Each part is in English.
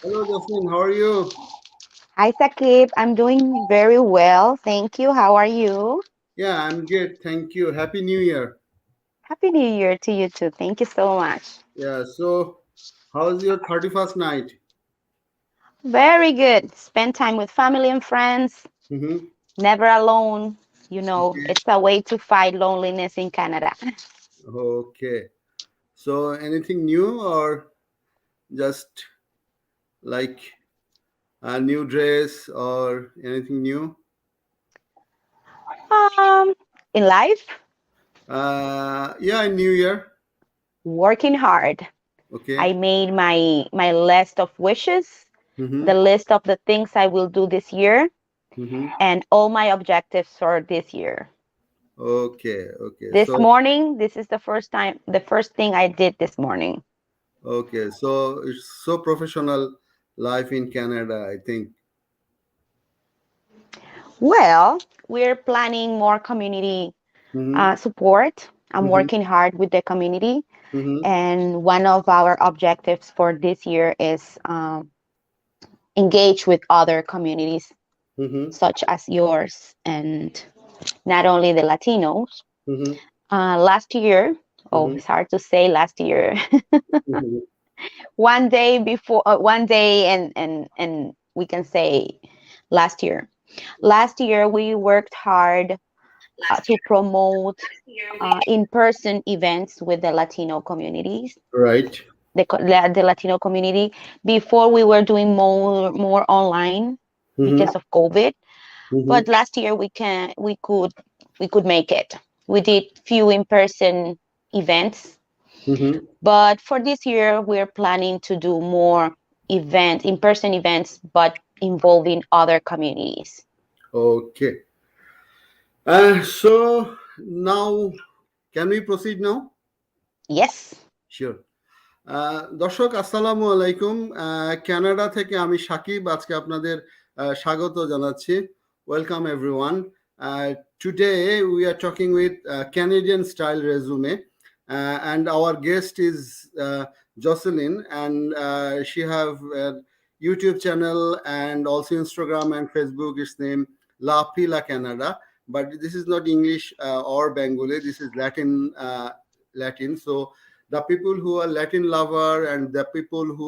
Hello, Jocelyn. How are you? Hi, Sakib. I'm doing very well. Thank you. How are you? Yeah, I'm good. Thank you. Happy New Year. Happy New Year to you too. Thank you so much. Yeah, so how's your 31st night? Very good. Spend time with family and friends. Mm-hmm. Never alone. Okay. It's a way to fight loneliness in Canada. Okay. So anything new or just like a new dress or anything new? Um, in life, Yeah, in New Year. working hard. I Okay. made my list of wishes, the Mm-hmm. list of the things I will do this year, Mm-hmm. and all my objectives for this year. Okay. Okay. This So morning, this is the first thing I did this morning. okay. So it's so professional life in Canada, I think. Well, we're planning more community Mm-hmm. support. I'm Mm-hmm. working hard with the community, Mm-hmm. and one of our objectives for this year is engage with other communities, Mm-hmm. such as yours, and not only the Latinos. Mm-hmm. Last year, oh, Mm-hmm. it's hard to say last year. Mhm. One day, and we can say last year. Last year, we worked hard to promote in-person events with the Latino communities, Right. the Latino community. Before we were doing more online Mm-hmm. because of COVID, Mm-hmm. but last year we could make it. We did few in-person events, Mm-hmm. but for this year we're planning to do more in-person events, but involving other communities. Okay. So now, can we proceed now? Yes. Sure. দর্শক আসসালামু আলাইকুম Canada থেকে আমি সাকিব আজকে আপনাদের স্বাগত জানাচ্ছি welcome everyone today we are talking with Canadian style resume and our guest is Jocelyn and she have a YouTube channel and also Instagram and Facebook. Its name La Pila Canada, but this is not English or Bengali, this is Latin. So the people who are Latin lover and the people who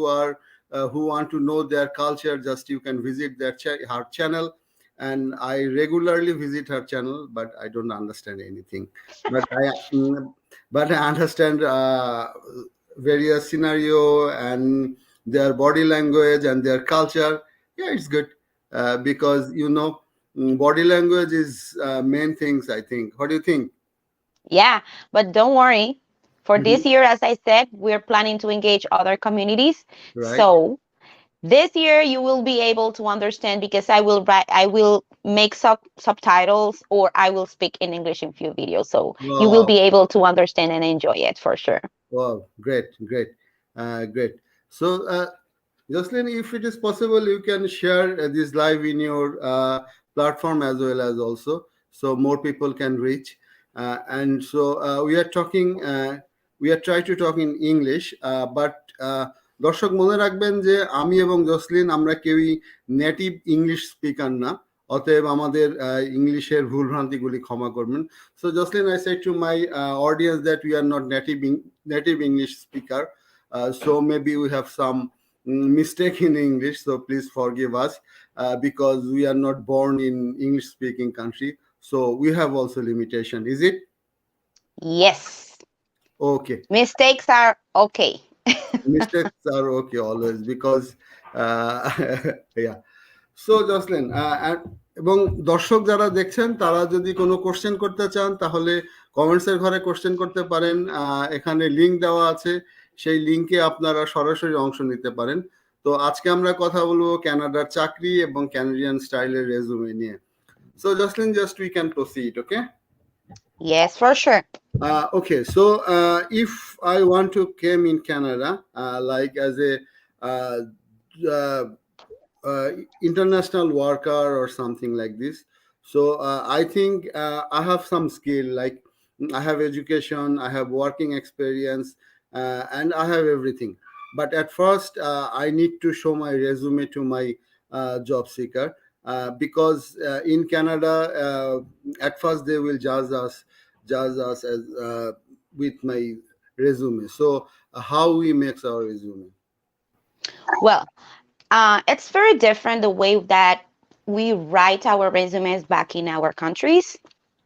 want to know their culture, just you can visit her channel. And I regularly visit her channel, but I don't understand anything. But but I understand various scenario and their body language and their culture. Yeah, it's good because body language is main things, I think. What do you think? Yeah, but don't worry. For this Mhm. year, as I said, we're planning to engage other communities. Right. So this year you will be able to understand because I will make subtitles, or I will speak in English in few videos. So you will Wow. be able to understand and enjoy it for sure. Wow, great, great, great. So, Jocelyn, if it is possible, you can share this live in your platform as well as also, so more people can reach. And so we are talking, we are trying to talk in English, but দর্শক মনে রাখবেন যে আমি এবং Josslyn আমরা কেউই native English speaker না, অতএব আমাদের ইংলিশের ভুলভ্রান্তিগুলি ক্ষমা করবেন. So, Jocelyn, I said to my audience that we are not native English speaker, so maybe we have some mistake in English. So please forgive us because we are not born in English-speaking country. So we have also limitation. Is it Yes, okay? mistakes are okay. Mistakes are okay always because yeah. So Jasleen এবং দর্শক যারা দেখছেন তারা যদি কোনো question করতে চান তাহলে কমেন্টসের ঘরে কোশ্চেন করতে পারেন, এখানে লিংক দেওয়া আছে, সেই লিংকে আপনারা সরাসরি অংশ নিতে পারেন. তো আজকে আমরা কথা বলবো কানাডার চাকরি এবং ক্যানাডিয়ান স্টাইলের রেজুমে নিয়ে. So Jasleen, just we can proceed, okay? Yes, for sure. Okay, so if I want to came in Canada, like as a uh, uh, uh, international worker or something like this, so I think I have some skill. Like I have education, I have working experience, and I have everything. But at first, I need to show my resume to my job seeker, because in Canada, at first they will judge us as with my resume. So how we make our resume? Well, it's very different the way that we write our resumes back in our countries.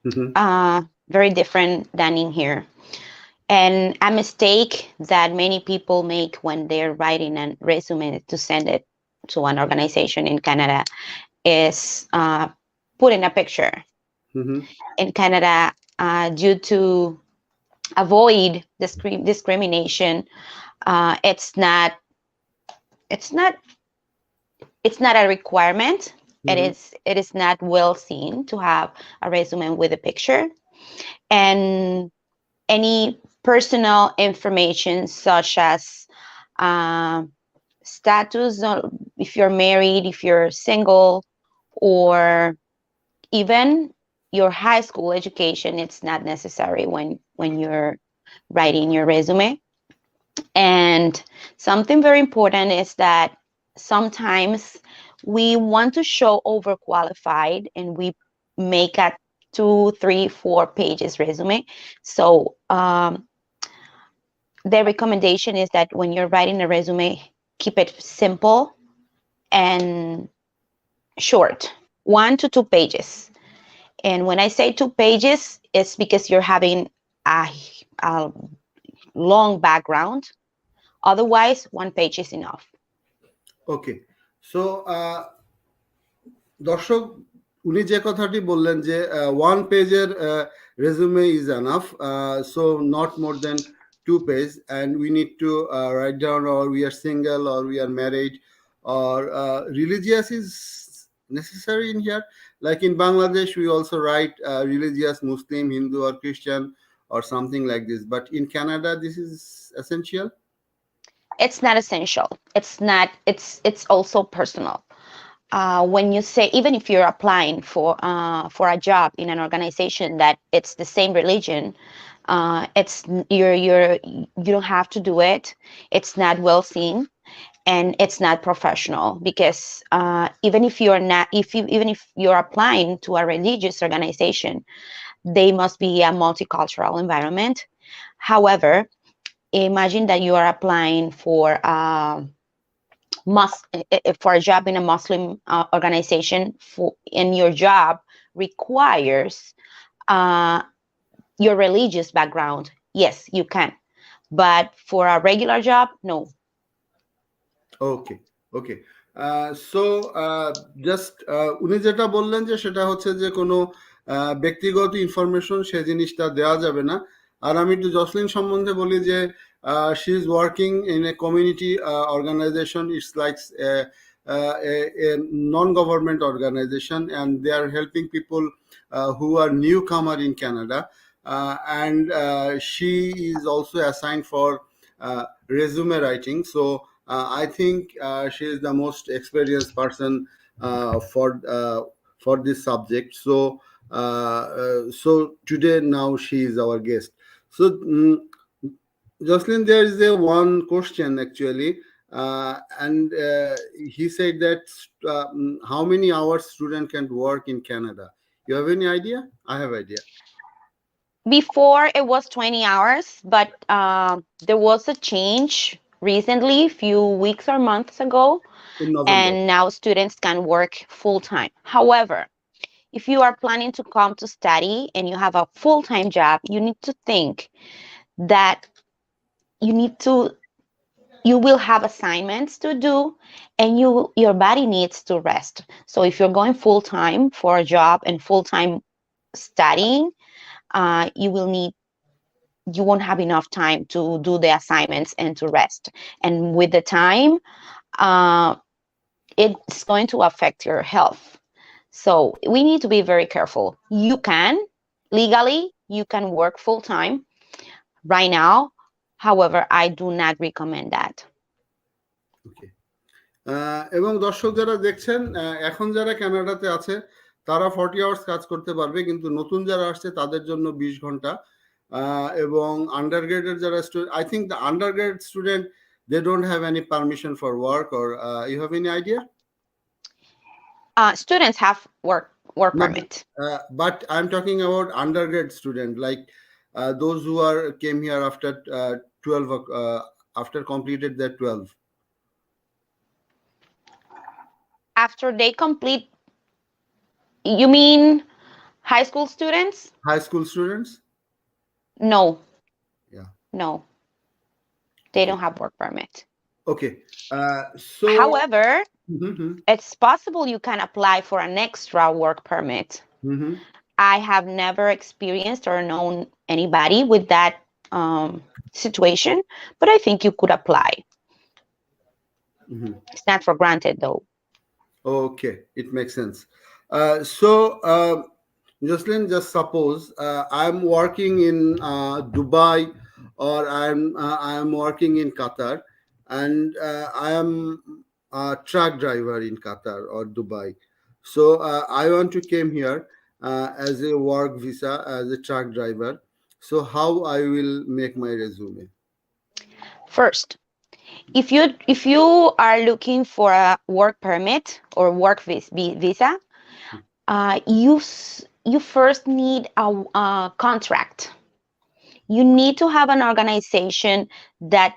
Mhm. Very different than in here. And a mistake that many people make when they're writing a resume to send it to an organization in Canada is putting a picture. Mhm. In Canada, due to avoid discrimination, it's not it's not it's not a requirement. Mhm. It is not well seen to have a resume with a picture, and any personal information such as uh, status, if you're married, if you're single, or even your high school education, it's not necessary when you're writing your resume. And something very important is that sometimes we want to show overqualified and we make a 2, 3, 4 pages resume. So the recommendation is that when you're writing a resume, keep it simple and short, 1 to 2 pages. And when I say 2 pages, it's because you're having a long background. Otherwise, 1 page is enough. Okay, so দর্শক, উনি যে কথাটি বললেন যে one পেজের resume is enough, so not more than 2 page, and we need to write down or we are single or we are married or religious is necessary in here. Like in Bangladesh, we also write religious, Muslim, Hindu, or Christian, or something like this. But in Canada, this is essential. It's not essential. It's not. It's also personal. When you say, even if you're applying for a job in an organization that it's the same religion, it's you don't have to do it. It's not well seen, and it's not professional, because even if you're not, if you even if you're applying to a religious organization, they must be a multicultural environment. However, imagine that you are applying for for a job in a Muslim organization, and your job requires uh, your religious background. Yes, you can, but for a regular job, no. Okay, okay, so just উনি যেটা বললেন যে সেটা হচ্ছে যে কোনো ব্যক্তিগত information সে জিনিসটা দেওয়া যাবে না। আর আমি একটু জসলিন সম্বন্ধে বলি যে she is working in a community organisation, it's like a non-government organization, and they are helping people who are newcomer in Canada, and she is also assigned for resume writing. So I think she is the most experienced person for this subject. So today now she is our guest. So Jocelyn, there is a one question actually, and he said that how many hours student can work in Canada? You have any idea? I have idea. Before it was 20 hours, but there was a change recently, a few weeks or months ago, In November. and now students can work full time. However, if you are planning to come to study and you have a full time job, you need to think that you will have assignments to do, and your body needs to rest. So if you're going full time for a job and full time studying, you won't have enough time to do the assignments and to rest. And with the time, it's going to affect your health. So we need to be very careful. You can legally, you can work full time right now. However, I do not recommend that. Okay. এবং দর্শক যারা দেখছেন, এখন যারা কানাডাতে আছে তারা 40 hours কাজ করতে পারবে, কিন্তু নতুন যারা আসছে তাদের জন্য 20 ঘন্টা। এবং আন্ডারগ্রেডের যারা student, I think the undergrad student, they don't have any permission for work, or you have any idea? Students have work No, permit. but I'm talking about undergrad student, like those who are came here after 12, after completed their 12. After they complete, you mean high school students? High school students? No, Yeah. no, they Okay. don't have work permit. Okay. So. However, Mhm, it's possible you can apply for an extra work permit. mhm, I have never experienced or known anybody with that situation, but I think you could apply. mhm. It's not for granted though. Okay, it makes sense. So, Jocelyn, just suppose I'm working in Dubai, or I'm working in Qatar, and I am a truck driver in Qatar or Dubai. So I want to came here as a work visa as a truck driver. So how I will make my resume? First, if you are looking for a work permit or work visa, you first need a contract. You need to have an organization that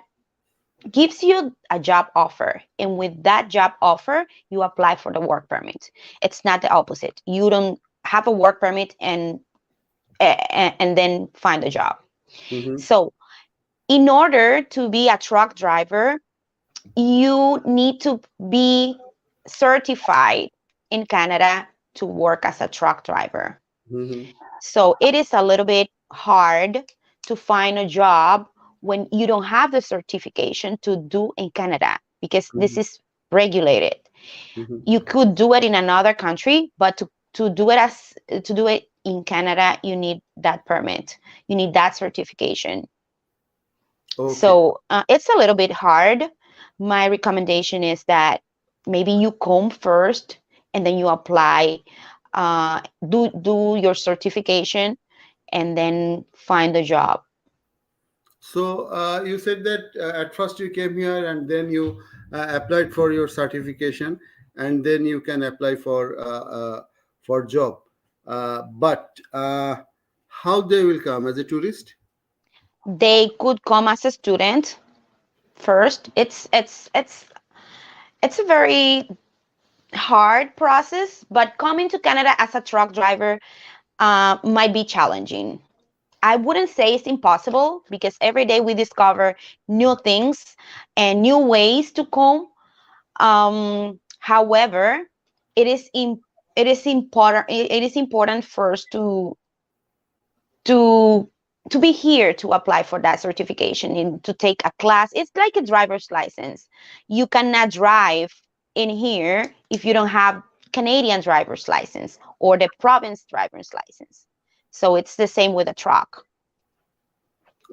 gives you a job offer, and with that job offer you apply for the work permit. It's not the opposite. You don't have a work permit and then find a job. Mm-hmm. So in order to be a truck driver, you need to be certified in Canada to work as a truck driver. Mm-hmm. So it is a little bit hard to find a job when you don't have the certification to do in Canada, because this is regulated. Mm-hmm. You could do it in another country, but to do it in Canada, you need that permit. You need that certification. Okay. So it's a little bit hard. My recommendation is that maybe you come first and then you apply, do your certification, and then find a job. So you said that at first you came here and then you applied for your certification, and then you can apply for job. But how they will come as a tourist? They could come as a student first. It's a very hard process, but coming to Canada as a truck driver might be challenging. I wouldn't say it's impossible, because every day we discover new things and new ways to come. However, it is in, it is important first to to be here to apply for that certification and to take a class. It's like a driver's license. You cannot drive in here if you don't have Canadian driver's license or the province driver's license. So it's the same with a truck.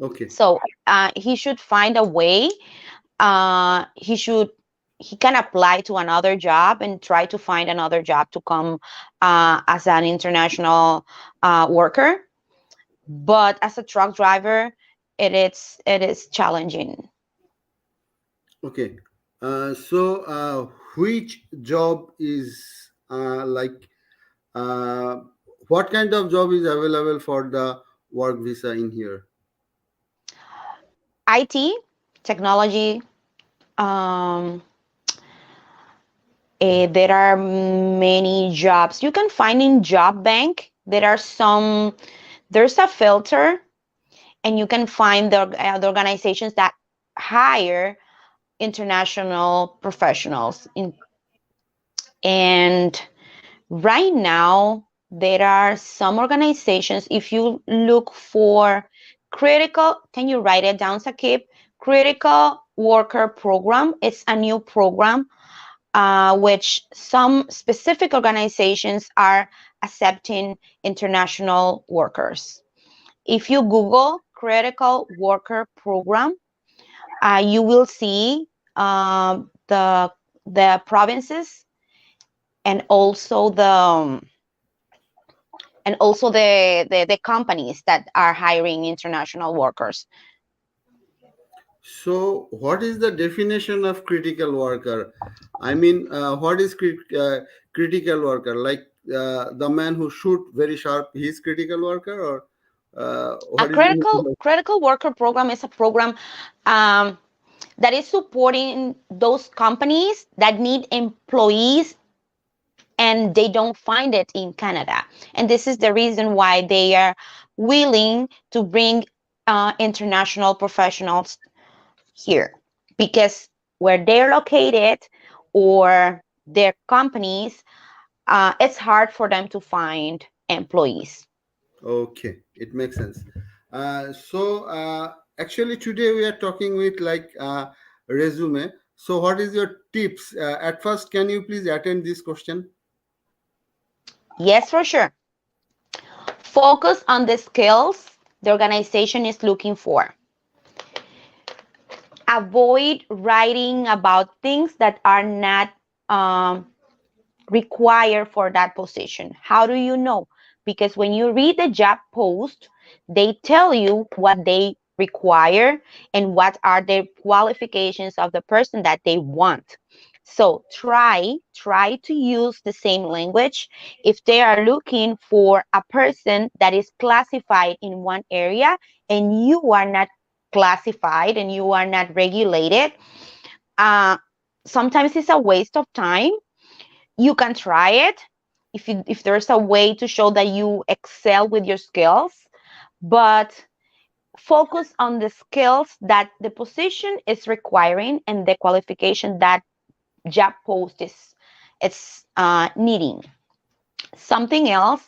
Okay. So he should find a way. He can apply to another job and try to find another job to come as an international worker. But as a truck driver, it is challenging. Okay. So which job is like uh, what kind of job is available for the work visa in here? IT, technology. Um, there are many jobs you can find in Job Bank. There's a filter, and you can find the organizations that hire international professionals and right now there are some organizations. If you look for critical, can you write it down, Sakib? Critical worker program. It's a new program which some specific organizations are accepting international workers. If you Google critical worker program, you will see the provinces and also and also the companies that are hiring international workers. So, what is the definition of critical worker? I mean, what is critical worker? Like the man who shoot very sharp, he's critical worker, or A what is critical worker program is a program um, that is supporting those companies that need employees and they don't find it in Canada. And this is the reason why they are willing to bring international professionals here, because where they're located or their companies, it's hard for them to find employees. Okay, it makes sense. Actually, today we are talking with like resume. So, what is your tips? At first, can you please attend this question? Yes, for sure. Focus on the skills the organization is looking for. Avoid writing about things that are not um, required for that position. How do you know? Because when you read the job post, they tell you what they require and what are the qualifications of the person that they want. So try to use the same language. If they are looking for a person that is classified in one area and you are not classified and you are not regulated, uh, sometimes it's a waste of time. You can try it if there's a way to show that you excel with your skills, but focus on the skills that the position is requiring and the qualification that job post is needing. Something else,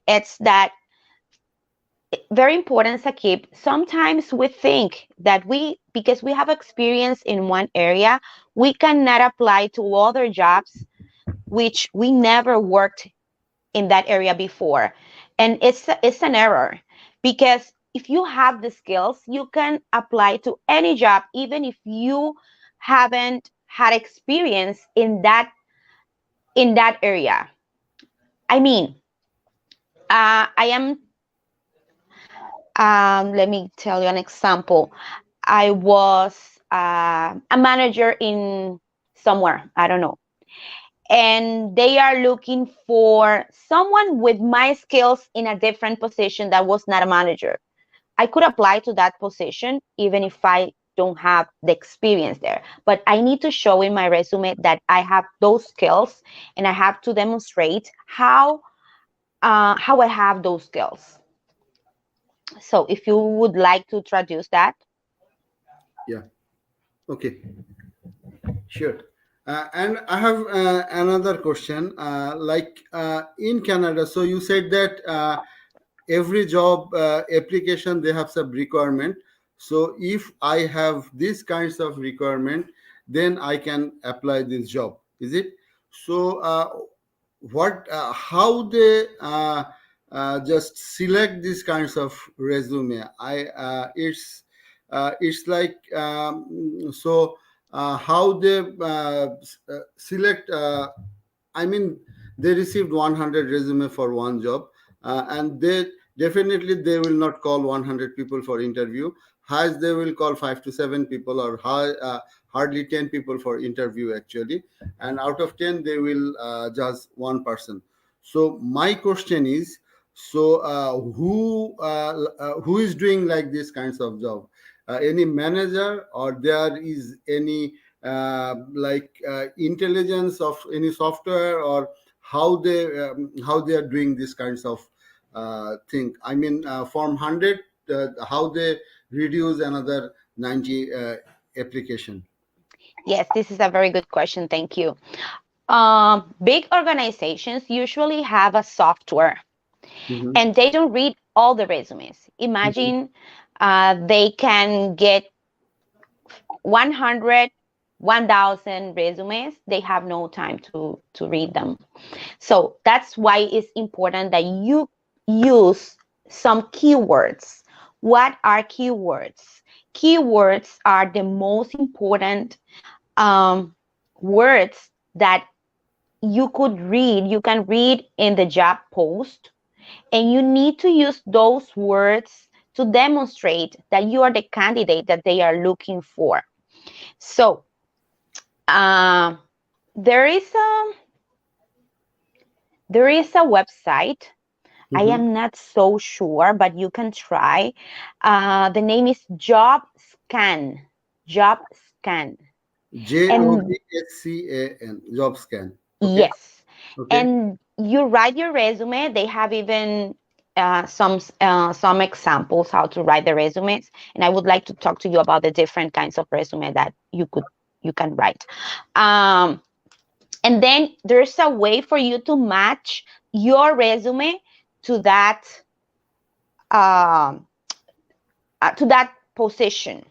it's that very important, Sakib. Sometimes we think that because we have experience in one area, we cannot apply to other jobs which we never worked in that area before. And it's an error, because if you have the skills, you can apply to any job even if you haven't had experience in that area. I mean, I am let me tell you an example. I was a manager in somewhere, I don't know, and they are looking for someone with my skills in a different position that was not a manager. I could apply to that position even if I don't have the experience there, but I need to show in my resume that I have those skills, and I have to demonstrate how I have those skills. So if you would like to traduce that. Yeah. Okay. Sure. And I have another question. In Canada, so you said that every job application they have some requirement. So if I have these kinds of requirement, then I can apply this job. Is it? So what? How they just select these kinds of resume? It's like so how they select I mean they received 100 resume for one job, and they definitely they will not call 100 people for interview. Highest they will call 5 to 7 people, or hardly 10 people for interview actually, and out of 10 they will judge one person. So my question is, so who is doing like these kinds of job? Any manager, or there is any intelligence of any software, or how they are doing these kinds of thing? I mean, from 100, how they reduce another 90 application. Yes, this is a very good question. Thank you. Big organizations usually have a software Hmm. and they don't read all the resumes. Imagine they can get 100, 1,000 resumes. They have no time to read them. So that's why it's important that you use some keywords. What are keywords? Keywords are the most important words that you can read in the job post, and you need to use those words to demonstrate that you are the candidate that they are looking for. So uh, there is a website. I Mm-hmm. am not so sure, but you can try. The name is Job Scan. Job Scan. And JOBSCAN, job scan. Okay. yes, Okay. and you write your resume. They have even some examples how to write the resumes, and I would like to talk to you about the different kinds of resume that you can write. Um, and then there's a way for you to match your resume to um, that position,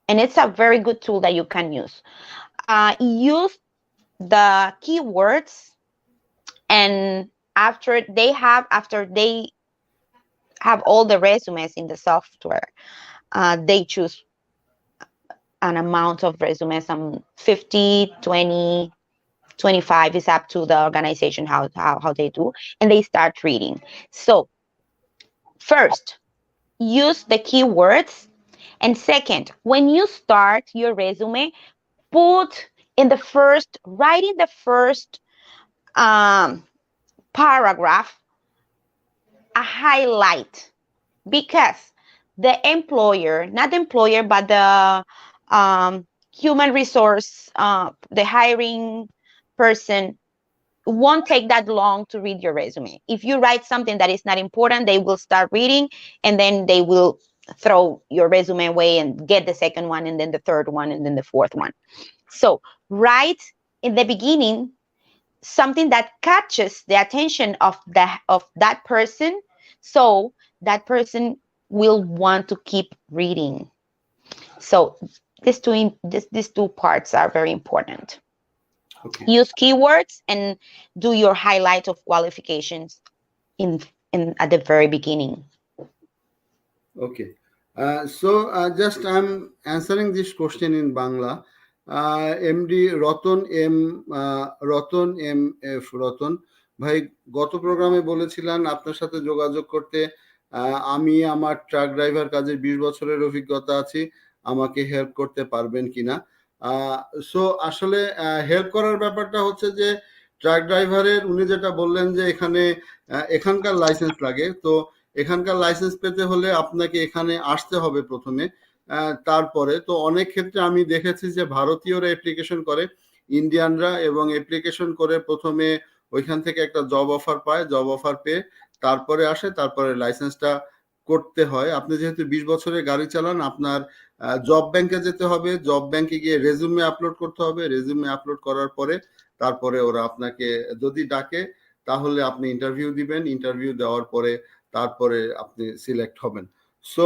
and it's a very good tool that you can use. Use the keywords, and after they have all the resumes in the software, they choose an amount of resumes, 50, 20, 25 is up to the organization how they do, and they start reading. So first, use the keywords, and second, when you start your resume, put write in the first um, paragraph a highlight, because the employer, not the employer, but the human resource, the hiring person, won't take that long to read your resume. If you write something that is not important, they will start reading, and then they will throw your resume away and get the second one, and then the third one, and then the fourth one. So write in the beginning something that catches the attention of that person, so that person will want to keep reading. So these two parts are very important. Okay. Use keywords and do your highlight of qualifications in at the very beginning. Okay. Just I'm answering this question in Bangla. MD Ratan M F Ratan ভাই, গত প্রোগ্রামে বলেছিলেন আপনার সাথে যোগাযোগ করতে। আমি আমার ট্রাক ড্রাইভার কাজে 20 বছরের অভিজ্ঞতা আছে, আমাকে হেল্প করতে পারবেন কিনা? সো আসলে হেল্প করার ব্যাপারটা হচ্ছে যে ট্রাক ড্রাইভারের উনি যেটা বললেন যে এখানকার লাইসেন্স লাগে। তো এখানকার লাইসেন্স পেতে হলে আপনাকে এখানে আসতে হবে প্রথমে। তারপরে তো অনেক ক্ষেত্রে আমি দেখেছি যে ভারতীয়রা অ্যাপ্লিকেশন করে, ইন্ডিয়ানরা, এবং অ্যাপ্লিকেশন করে প্রথমে ওইখান থেকে একটা জব অফার পায়, জব অফার পেয়ে তারপরে আসে, তারপরে লাইসেন্সটা করতে হয়। আপনি যেহেতু 20 বছরের গাড়ি চালান, আপনার জব ব্যাংকে যেতে হবে, জব ব্যাংকে গিয়ে রেজুমে আপলোড করতে হবে, রেজুমে আপলোড করার পরে তারপরে ওরা আপনাকে যদি ডাকে তাহলে আপনি ইন্টারভিউ দিবেন, ইন্টারভিউ দেওয়ার পরে তারপরে আপনি সিলেক্ট হবেন। So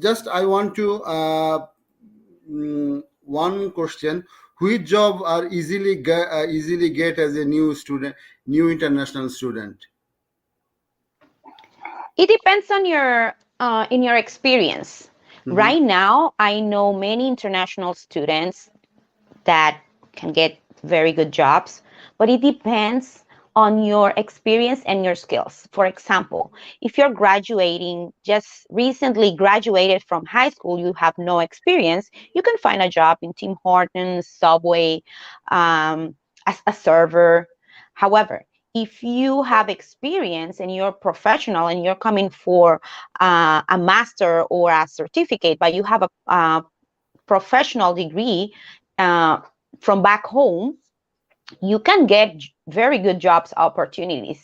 just I want two one question: which job are easily get as a new student, new international student? It depends on your in your experience. Mm-hmm. Right now, I know many international students that can get very good jobs, but it depends on your experience and your skills. For example, if you're graduating, just recently graduated from high school, you have no experience, you can find a job in Tim Hortons, Subway, as a server. However, if you have experience and you're professional and you're coming for a master or a certificate, but you have a professional degree from back home, you can get very good jobs opportunities.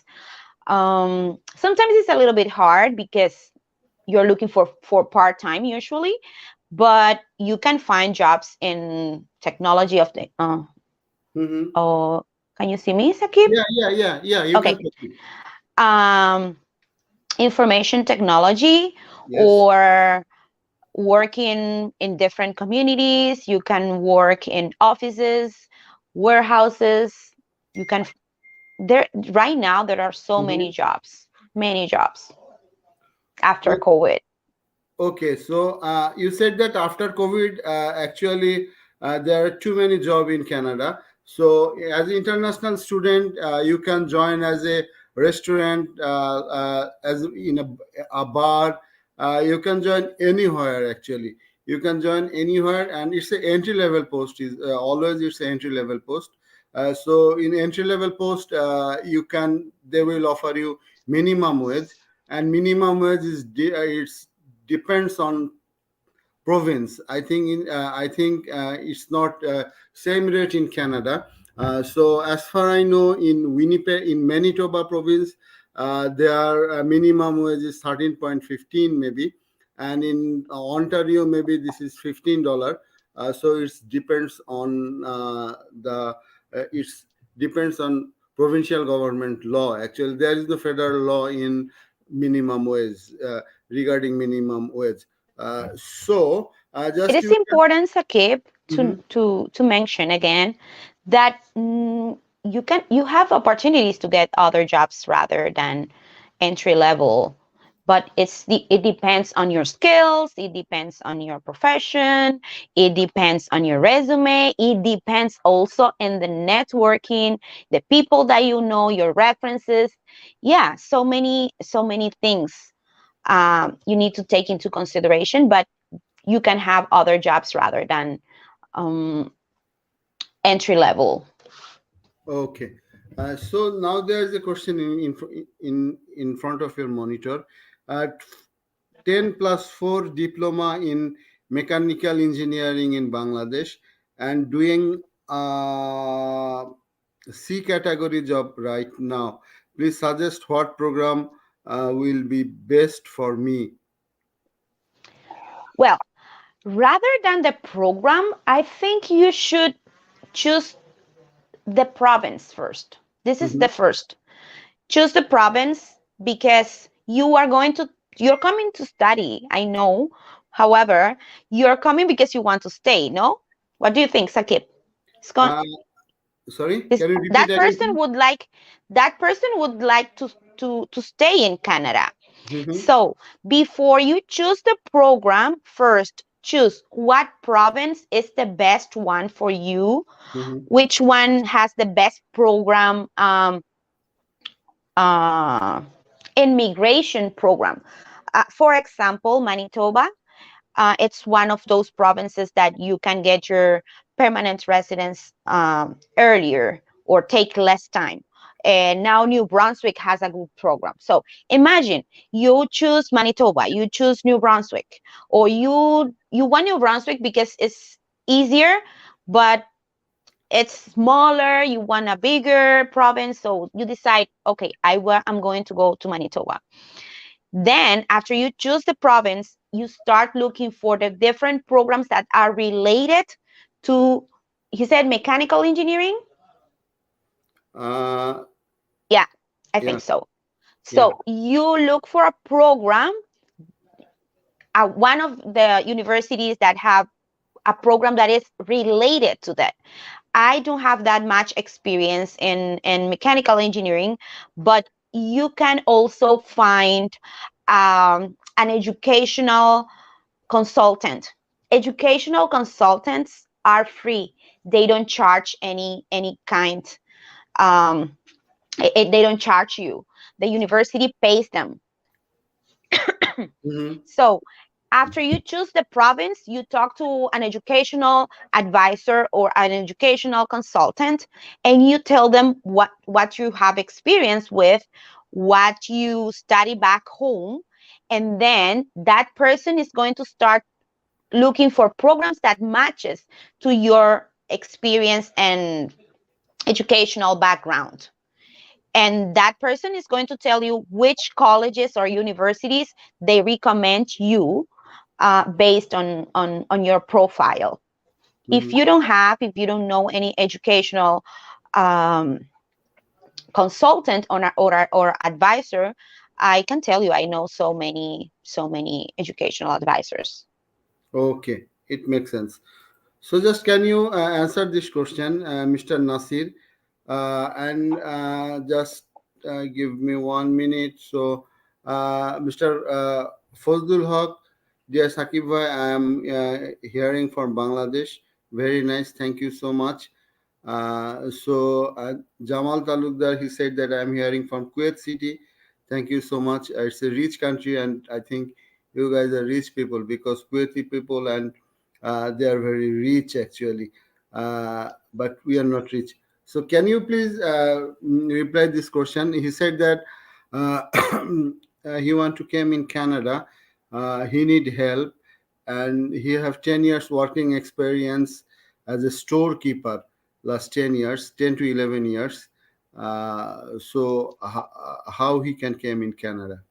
Sometimes it's a little bit hard because you're looking for part-time usually, but you can find jobs in technology of the Mm-hmm. oh, can you see me, Sakib? Yeah. You Okay. can proceed. Information technology, Yes. or working in different communities. You can work in offices, warehouses. You can there right now there are so Mm-hmm. many jobs after COVID. Okay, so you said that after COVID, actually, there are too many jobs in Canada. So, as an international student, you can join as a restaurant, as in a bar. You can join anywhere actually. You can join anywhere, and it's an entry level post. Is always it's an entry level post. So in entry level post, you can they will offer you minimum wage, and minimum wage is it's depends on province. I think it's not same rate in Canada. So as far I know, in Winnipeg, in Manitoba province, their minimum wage is 13.15 maybe, and in Ontario maybe this is $15. So it depends on the it's depends on provincial government law. Actually, there is no federal law in minimum wage regarding minimum wage. It Just is you can. important, Sakib, Mhm. to mention again that you have opportunities to get other jobs rather than entry level, but it depends on your skills, it depends on your profession, it depends on your resume, it depends also in the networking, the people that you know, your references. Yeah, so many things you need to take into consideration, but you can have other jobs rather than um, entry level. Okay. So now there is a question in front of your monitor. Uh, 10 plus 4 diploma in mechanical engineering in Bangladesh and doing C category job right now. Please suggest what program will be best for me. Well, rather than the program, I think you should choose the province first. This is the Mhm. first. Choose the province because you're coming to study. I know. However, you're coming because you want to stay, no? What do you think, Sakib? It's going Uh, Sorry, this can you repeat that again, person please? would like that person would like to stay in Canada. Mhm. So before you choose the program, first choose what province is the best one for you, Mhm. which one has the best program, uh, immigration program. For example, Manitoba, it's one of those provinces that you can get your permanent residence earlier or take less time. And now New Brunswick has a good program. So imagine you choose Manitoba, you choose New Brunswick, or you want New Brunswick because it's easier, but it's smaller. You want a bigger province, so you decide, okay, I'm going to go to Manitoba. Then, after you choose the province, you start looking for the different programs that are related to, he said, mechanical engineering. Uh, Yeah, I yeah, think so. yeah. So you look for a program at one of the universities that have a program that is related to that. I don't have that much experience in mechanical engineering, but you can also find an educational consultant. Educational consultants are free. They don't charge any kind. Um, they don't charge you. The university pays them. Mhm. So after you choose the province, you talk to an educational advisor or an educational consultant, and you tell them what you have experience with, what you study back home, and then that person is going to start looking for programs that matches to your experience and educational background, and that person is going to tell you which colleges or universities they recommend you based on your profile. Mhm. If you don't know any educational um, consultant or advisor, I can tell you I know so many educational advisors. Okay, it makes sense. So just can you answer this question, Mr. Nasir, and just give me 1 minute. So, Mr. Fazlul Haq, dear Sakib bhai, I am hearing from Bangladesh. Very nice. Thank you so much. So Jamal Talukdar, he said that I'm hearing from Kuwait City. Thank you so much. It's a rich country, and I think you guys are rich people because Kuwaiti people and they are very rich actually. But we are not rich. So can you please reply this question? He said that uh, he want to come in Canada. He need help, and he have 10 years working experience as a storekeeper last 10 years, 10 to 11 years. How he can came in Canada?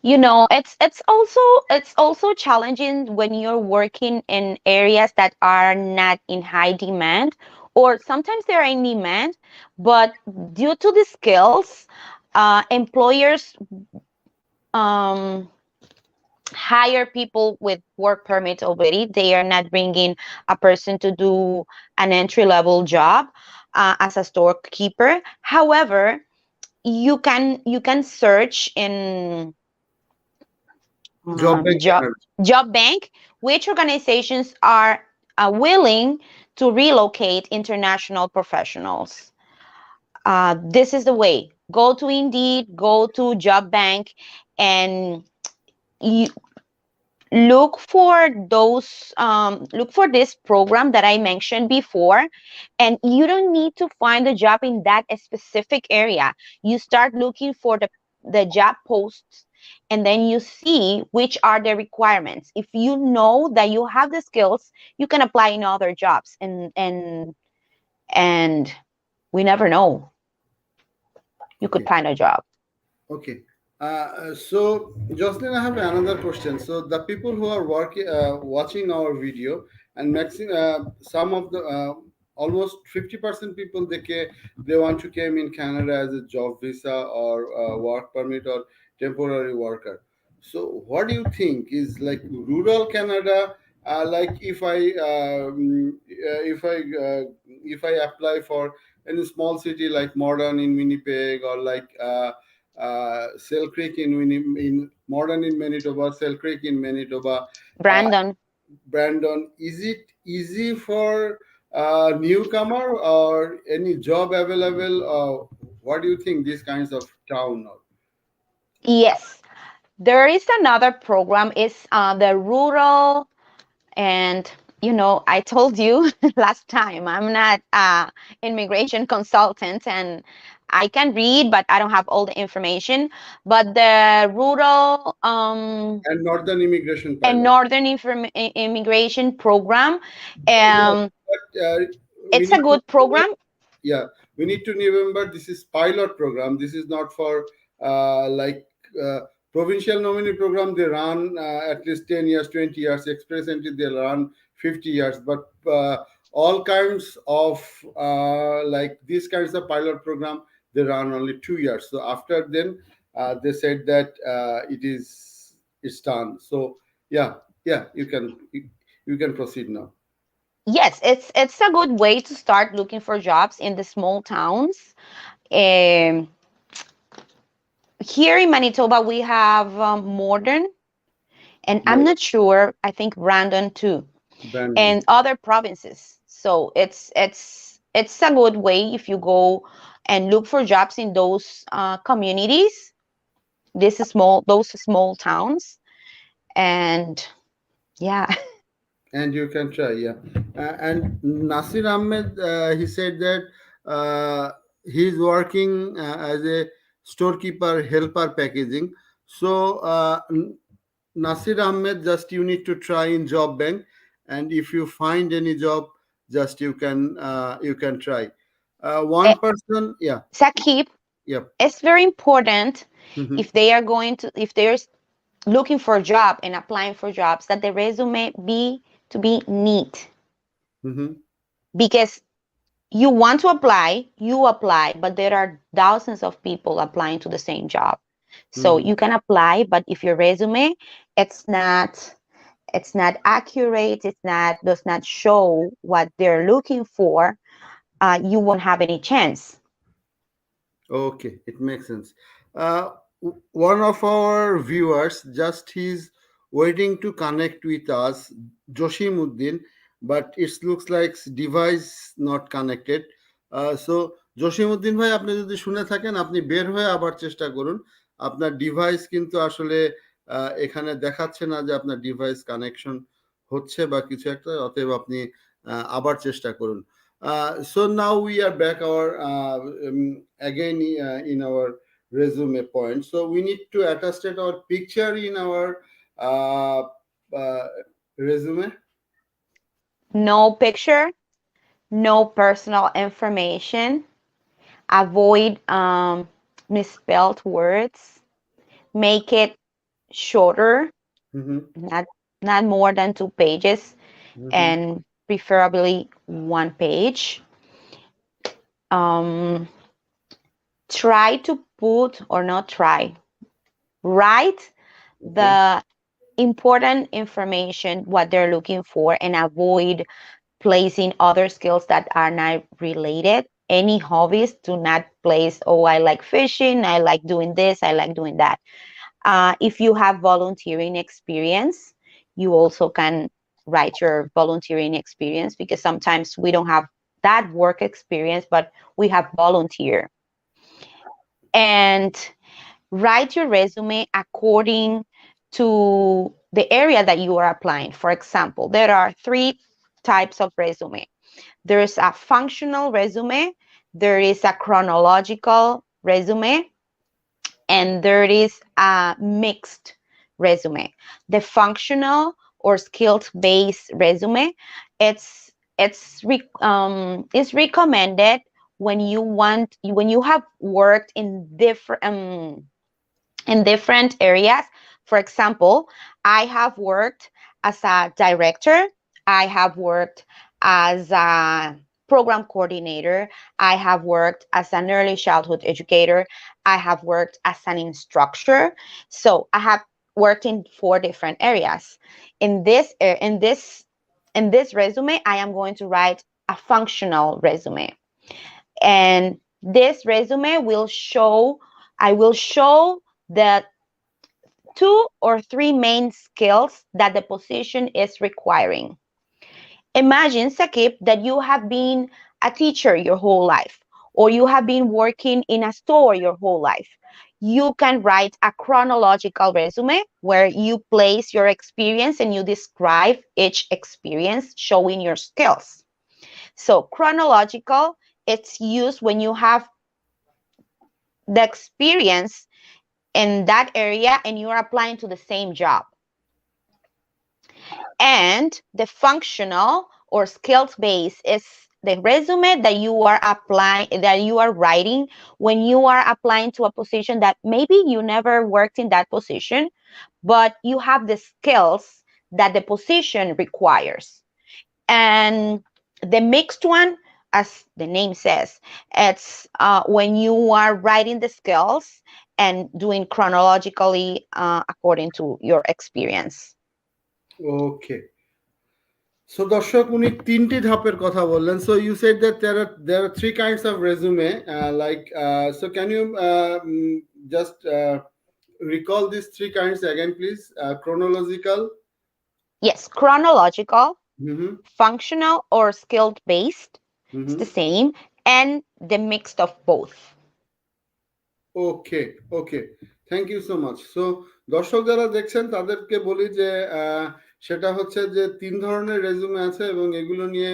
It's also challenging when you're working in areas that are not in high demand, or sometimes they're in demand, but due to the skills, employers um hire people with work permit already. They are not bringing a person to do an entry level job as a storekeeper. However, you can search in Job Bank job Canada. job bank which organizations are willing to relocate international professionals. This is the way. Go to Indeed, go to job bank, and you look for this program that I mentioned before, and you don't need to find a job in that specific area. You start looking for the job posts, and then you see which are the requirements. If you know that you have the skills, you can apply in other jobs, and we never know, you could Okay. find a job. Okay. So, Jocelyn, I have another question. So, the people who are working, watching our video, and some of the almost 50% people they want to came in Canada as a job visa or work permit or temporary worker. So, what do you think is like rural Canada? Like if I apply for any small city like Modern in Winnipeg or like Sell Creek in Modern in Manitoba, Sell Creek in Manitoba, uh, Brandon. Brandon. Is it easy for newcomer or any job available? What do you think? These kinds of town or Yes, there is another program. Is the rural. And I told you last time, I'm not immigration consultant, and I can read, but I don't have all the information. But the rural and Northern immigration and pilot? northern immigration program, Yeah, um, but we it's a need to good program. yeah, we need to remember this is pilot program. This is not for like provincial nominee program. They run at least 10 years, 20 years. Express entry they run 50 years. But all kinds of like these kinds of pilot program they run only 2 years. So after then they said that it's done. So yeah, yeah, you can proceed now. Yes, it's a good way to start looking for jobs in the small towns. um, Here in Manitoba we have Modern, and I'm More not sure, I think Brandon too, Brandon. and other provinces. So it's a good way if you go and look for jobs in those communities, those small towns, and yeah. And you can try, yeah. And Nasir Ahmed, he said that uh, he's working as a storekeeper, helper packaging. So Nasir Ahmed, just you need to try in job bank, and if you find any job, just you can try. Eh, One person, yeah, Sakib, yeah. it's very important Hmm. if they're looking for a job and applying for jobs, that the resume be neat, Hmm. because you want to apply, you apply, but there are thousands of people applying to the same job. So Hmm. you can apply, but if your resume it's not it's not accurate, does not show what they're looking for, you won't have any chance. Okay, it makes sense. One of our viewers just he's waiting to connect with us, Joshimuddin. but it looks like device not connected. So Jasimuddin ভাই, আপনি যদি শুনে থাকেন আপনি বের হয়ে আবার চেষ্টা করুন। আপনার ডিভাইস কিন্তু আসলে এখানে দেখাচ্ছে না যে আপনার ডিভাইস কানেকশন হচ্ছে বা কিছু একটা, অতএব আপনি আবার চেষ্টা করুন। So now we are back our again in our resume point. So we need to attach our picture in our uh, uh, resume. No picture, no personal information, avoid misspelled words, make it shorter, Mm-hmm. not more than 2 pages, Mm-hmm. and preferably 1 page. Um, Try to put, or not try, write Okay. the important information, what they're looking for, and avoid placing other skills that are not related. Any hobbies, do not place, oh, I like fishing, I like doing this, I like doing that. If you have volunteering experience, you also can write your volunteering experience, because sometimes we don't have that work experience, but we have volunteer. And write your resume according to the area that you are applying. For example, there are 3 types of resume. There's a functional resume, there is a chronological resume, and there is a mixed resume. The functional or skills-based resume, it's recommended when you have worked in different areas. For example, I have worked as a director, I have worked as a program coordinator, I have worked as an early childhood educator, I have worked as an instructor. So I have worked in 4 different areas. In this resume, I am going to write a functional resume. And this resume will show, I will show the 2 or 3 main skills that the position is requiring. Imagine, Sakib, that you have been a teacher your whole life, or you have been working in a store your whole life. You can write a chronological resume where you place your experience and you describe each experience showing your skills. So chronological, it's used when you have the experience in that area and you're applying to the same job. And the functional or skills base is the resume that you are applying, that you are writing when you are applying to a position that maybe you never worked in that position, but you have the skills that the position requires. And the mixed one, as the name says, it's when you are writing the skills and doing chronologically according to your experience. Okay. So দর্শক উনি 3টি ধাপের কথা বললেন. So you said that there are 3 kinds of resume. So can you just recall these 3 kinds again, please? Chronological. Yes, chronological, Mm-hmm. functional or skilled based, it's Mm-hmm. the same, and the mixed of both. Okay, okay, thank you so much. So দর্শক যারা দেখছেন তাদেরকে বলি যে সেটা হচ্ছে যে 3 ধরনের রেজুমে আছে এবং এগুলো নিয়ে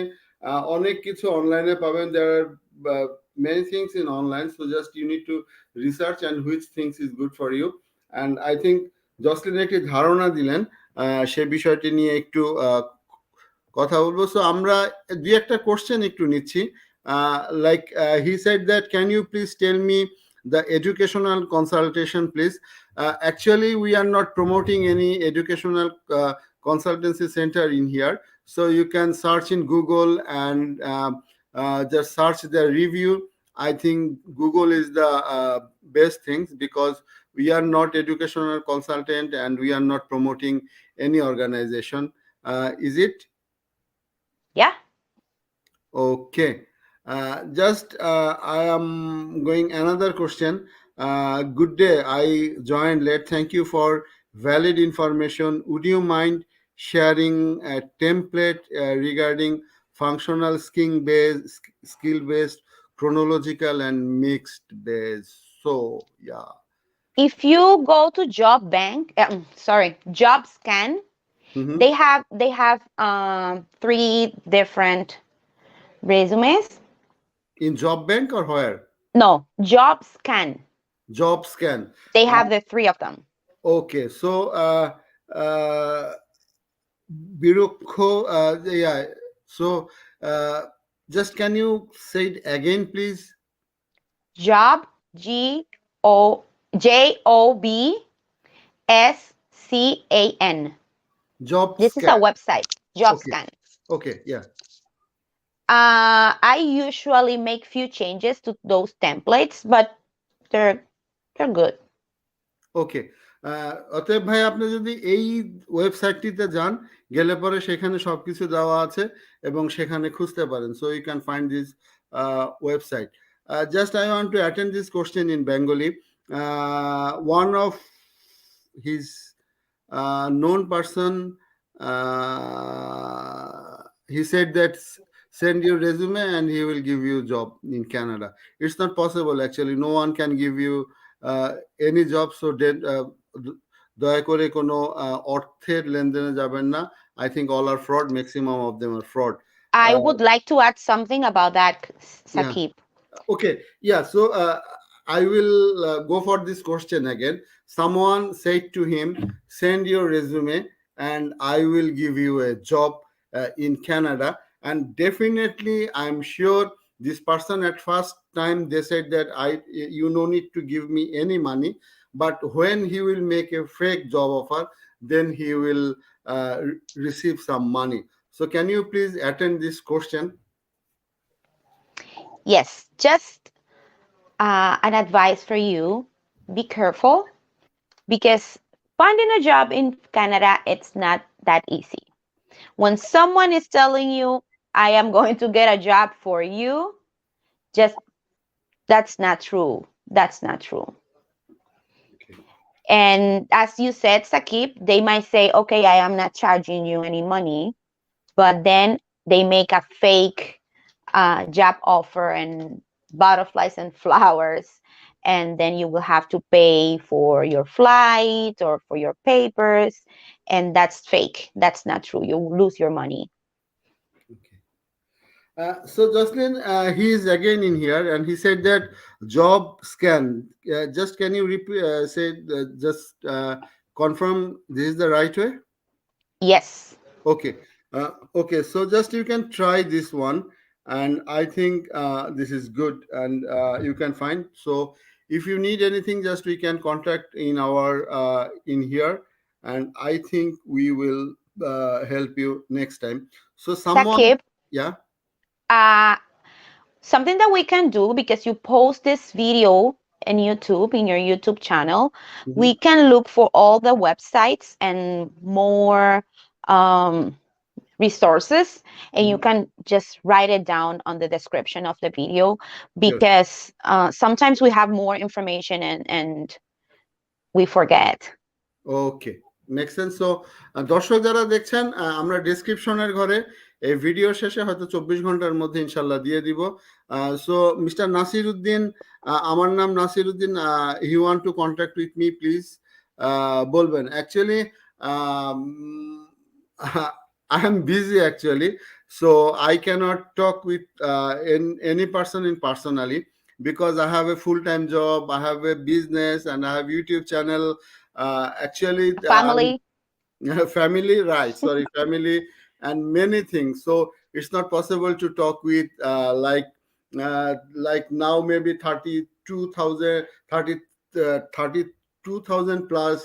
অনেক কিছু অনলাইনে পাবেন। দেয়ার আর many things in online, so just you need to research and which things is good for you. And I think Jasleen একটি ধারণা দিলেন, সে বিষয়টি নিয়ে একটু কথা বলবো। সো আমরা 2-একটা কোশ্চেন একটু নিচ্ছি। Like he said that can you please tell me the educational consultation, please. Actually we are not promoting any educational consultancy center in here, so you can search in Google and just search the review. I think Google is the best things, because we are not educational consultant and we are not promoting any organization. Is it? Yeah. Okay. Just I am going another question. Good day. I joined late. Thank you for valid information. Would you mind sharing a template regarding functional skill based, chronological, and mixed based. So yeah. If you go to Job Scan, Hmm. they have three different resumes. In job bank or where? No, Job Scan. Job scan. They Uh, have the three of them. okay, so uh, Birukho, yeah. So uh, just can you say it again, please? Job JOBSCAN. Job This is a scan. website. Job Okay, Scan. okay, yeah. I usually make few changes to those templates, but they're they're good. ওকে অতএব ভাই আপনি যদি এই ওয়েবসাইটটিতে যান গেলে পরে সেখানে সবকিছু দেওয়া আছে এবং সেখানে খুঁজতে পারেন so you can find this website just I want to attend this question in Bengali one of his known person he said that send your resume and he will give you job in Canada. It's not possible actually. No one can give you any job. So দয়া করে কোনো অর্থের লেনদেনে যাবেন না. I think all are fraud. Maximum of them are fraud. I Uh, would like to add something about that, yeah. Sakib. Okay, yeah. So I will go for this question again. Someone said to him, "Send your resume, and I will give you a job in Canada." And definitely, I'm sure this person at first time they said that you no need to give me any money. But when he will make a fake job offer, then he will receive some money. So can you please attend this question? Yes, just an advice for you: be careful because finding a job in Canada it's not that easy. When someone is telling you, "I am going to get a job for you," just that's not true. That's not true. Okay. And as you said, Sakib, they might say, "Okay, I am not charging you any money," but then they make a fake job offer and butterflies and flowers, and then you will have to pay for your flight or for your papers, and that's fake. That's not true. You lose your money. Okay. So Jocelyn, he is again in here, and he said that job scan. Just can you say just confirm this is the right way? Yes. Okay. Okay. So just you can try this one, and I think this is good, and you can find. So if you need anything, just we can contact in our in here, and I think we will help you next time. So someone, Sakib, yeah. uh, something that we can do, because you post this video in YouTube, in your YouTube channel, Mhm. we can look for all the websites and more resources, and you Mhm. can just write it down on the description of the video, Sure. because sometimes we have more information and we forget. Okay make sense so দর্শক যারা দেখছেন আমরা ডেসক্রিপশনের ঘরে এই video শেষে হয়তো 24 ঘন্টার মধ্যে ইনশাল্লাহ দিয়ে দিব সো মিস্টার নাসির উদ্দিন আমার নাম Nasir Uddin you want to contact with me please বলবেন actually I am busy actually, so I cannot talk with any person in personally because I have a full-time job, I have a business, and I have YouTube channel. Actually, Family. family, right? Sorry, family, and many things. So it's not possible to talk with like now maybe 32,000, 32,000 plus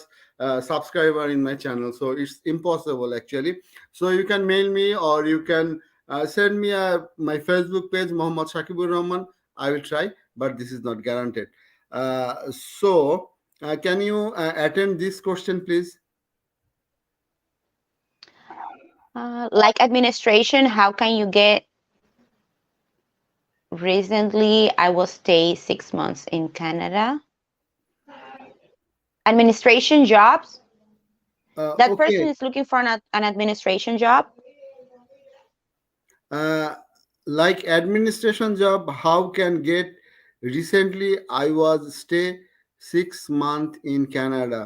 subscriber in my channel. So it's impossible actually. So you can mail me or you can send me my Facebook page, Muhammad Shakibur Rahman. I will try, but this is not guaranteed. So can you attend this question, please? Like administration, how can you get? Recently I will stay 6 months in Canada. Administration jobs. That person Okay. is looking for an administration job. Uh, like administration job, how can get? Recently, I was stay 6 month in Canada.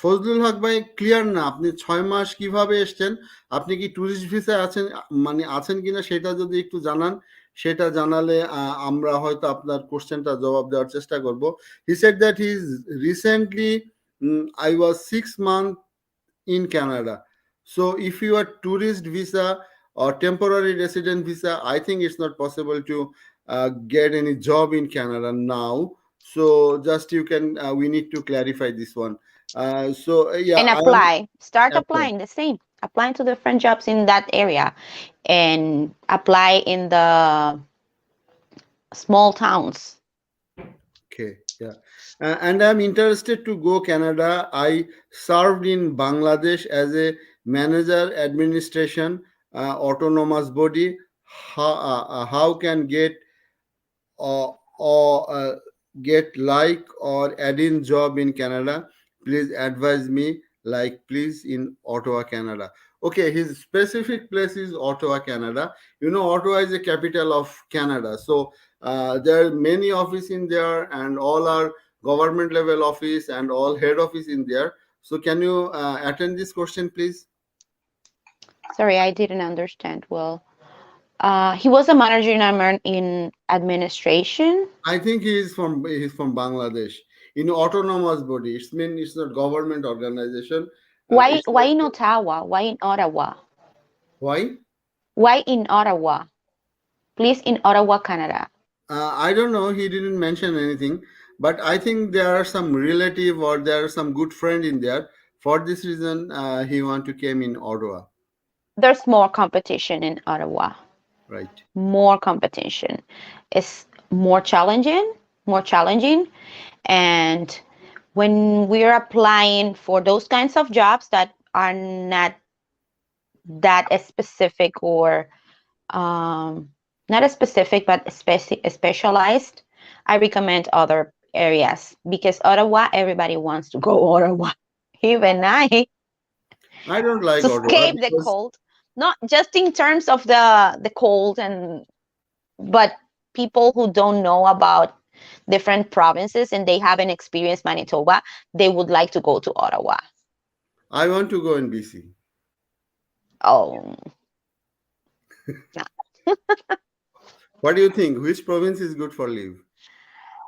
Fazlul হক ভাই clear না, আপনি 6 মাস কিভাবে এসছেন, আপনি কি tourist ভিসায় আছেন, মানে আছেন কিনা সেটা যদি একটু জানান, সেটা জানালে আমরা হয়তো আপনার কোশ্চেনটা জবাব দেওয়ার চেষ্টা করব। হি said that he is recently, I was 6 month in Canada. So if you are tourist visa or temporary resident visa, I think it's not possible to get any job in Canada now. So just you can, we need to clarify this one. Yeah, And I am apply. Start apply. applying the same. Applying to different jobs in that area, and apply in the small towns. Okay, yeah. And I'm interested to go Canada. I served in Bangladesh as a manager administration, autonomous body. How can or get like or add in job in Canada? Please advise me. Like please in Ottawa, Canada. Okay, his specific place is Ottawa, Canada. You know, Ottawa is the capital of Canada. So there are many office in there, and all are government level office and all head office in there. So can you attend this question, please? Sorry, I didn't understand well. He was a manager in administration. I think he's from Bangladesh. In autonomous body, it's mean it's not government organization. Why? It's Why like in Ottawa? Why in Ottawa? why? Why in Ottawa? Please, in Ottawa, Canada. I don't know. He didn't mention anything, but I think there are some relative or there are some good friend in there. For this reason, he want to came in Ottawa, There's more competition in Ottawa. right? More competition. It's more challenging, and when we're applying for those kinds of jobs that are not that specific or um, not as specific but specialized, I recommend other areas because Ottawa, everybody wants to go Ottawa. Even I, I don't like to Ottawa escape the because cold, not just in terms of the cold, and but people who don't know about different provinces and they haven't experienced Manitoba, they would like to go to Ottawa. I want to go in BC. Oh, What do you think? Which province is good for live?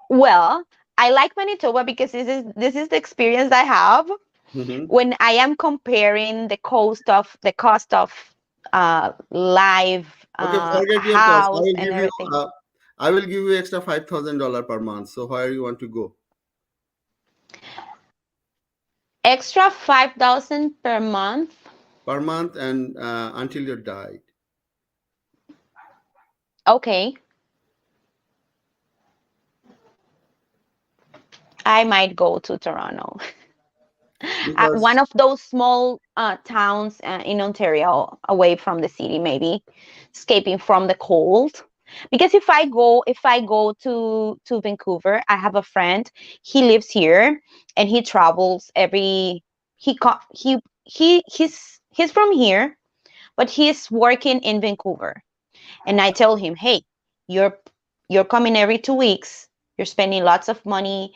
well, I like Manitoba because this is the experience I have Hmm. when I am comparing the cost of live Okay, forget your cost. I house will and give you. everything. I will give you extra $5,000 per month. So where you want to go Extra 5,000 per month. per month and until you die? Okay, I might go to Toronto. One Because of those small towns in Ontario, away from the city, maybe escaping from the cold. Because if I go to Vancouver, I have a friend. He lives here, and he travels every. He's from here, but he's working in Vancouver. And I tell him, hey, you're you're coming every 2 weeks. You're spending lots of money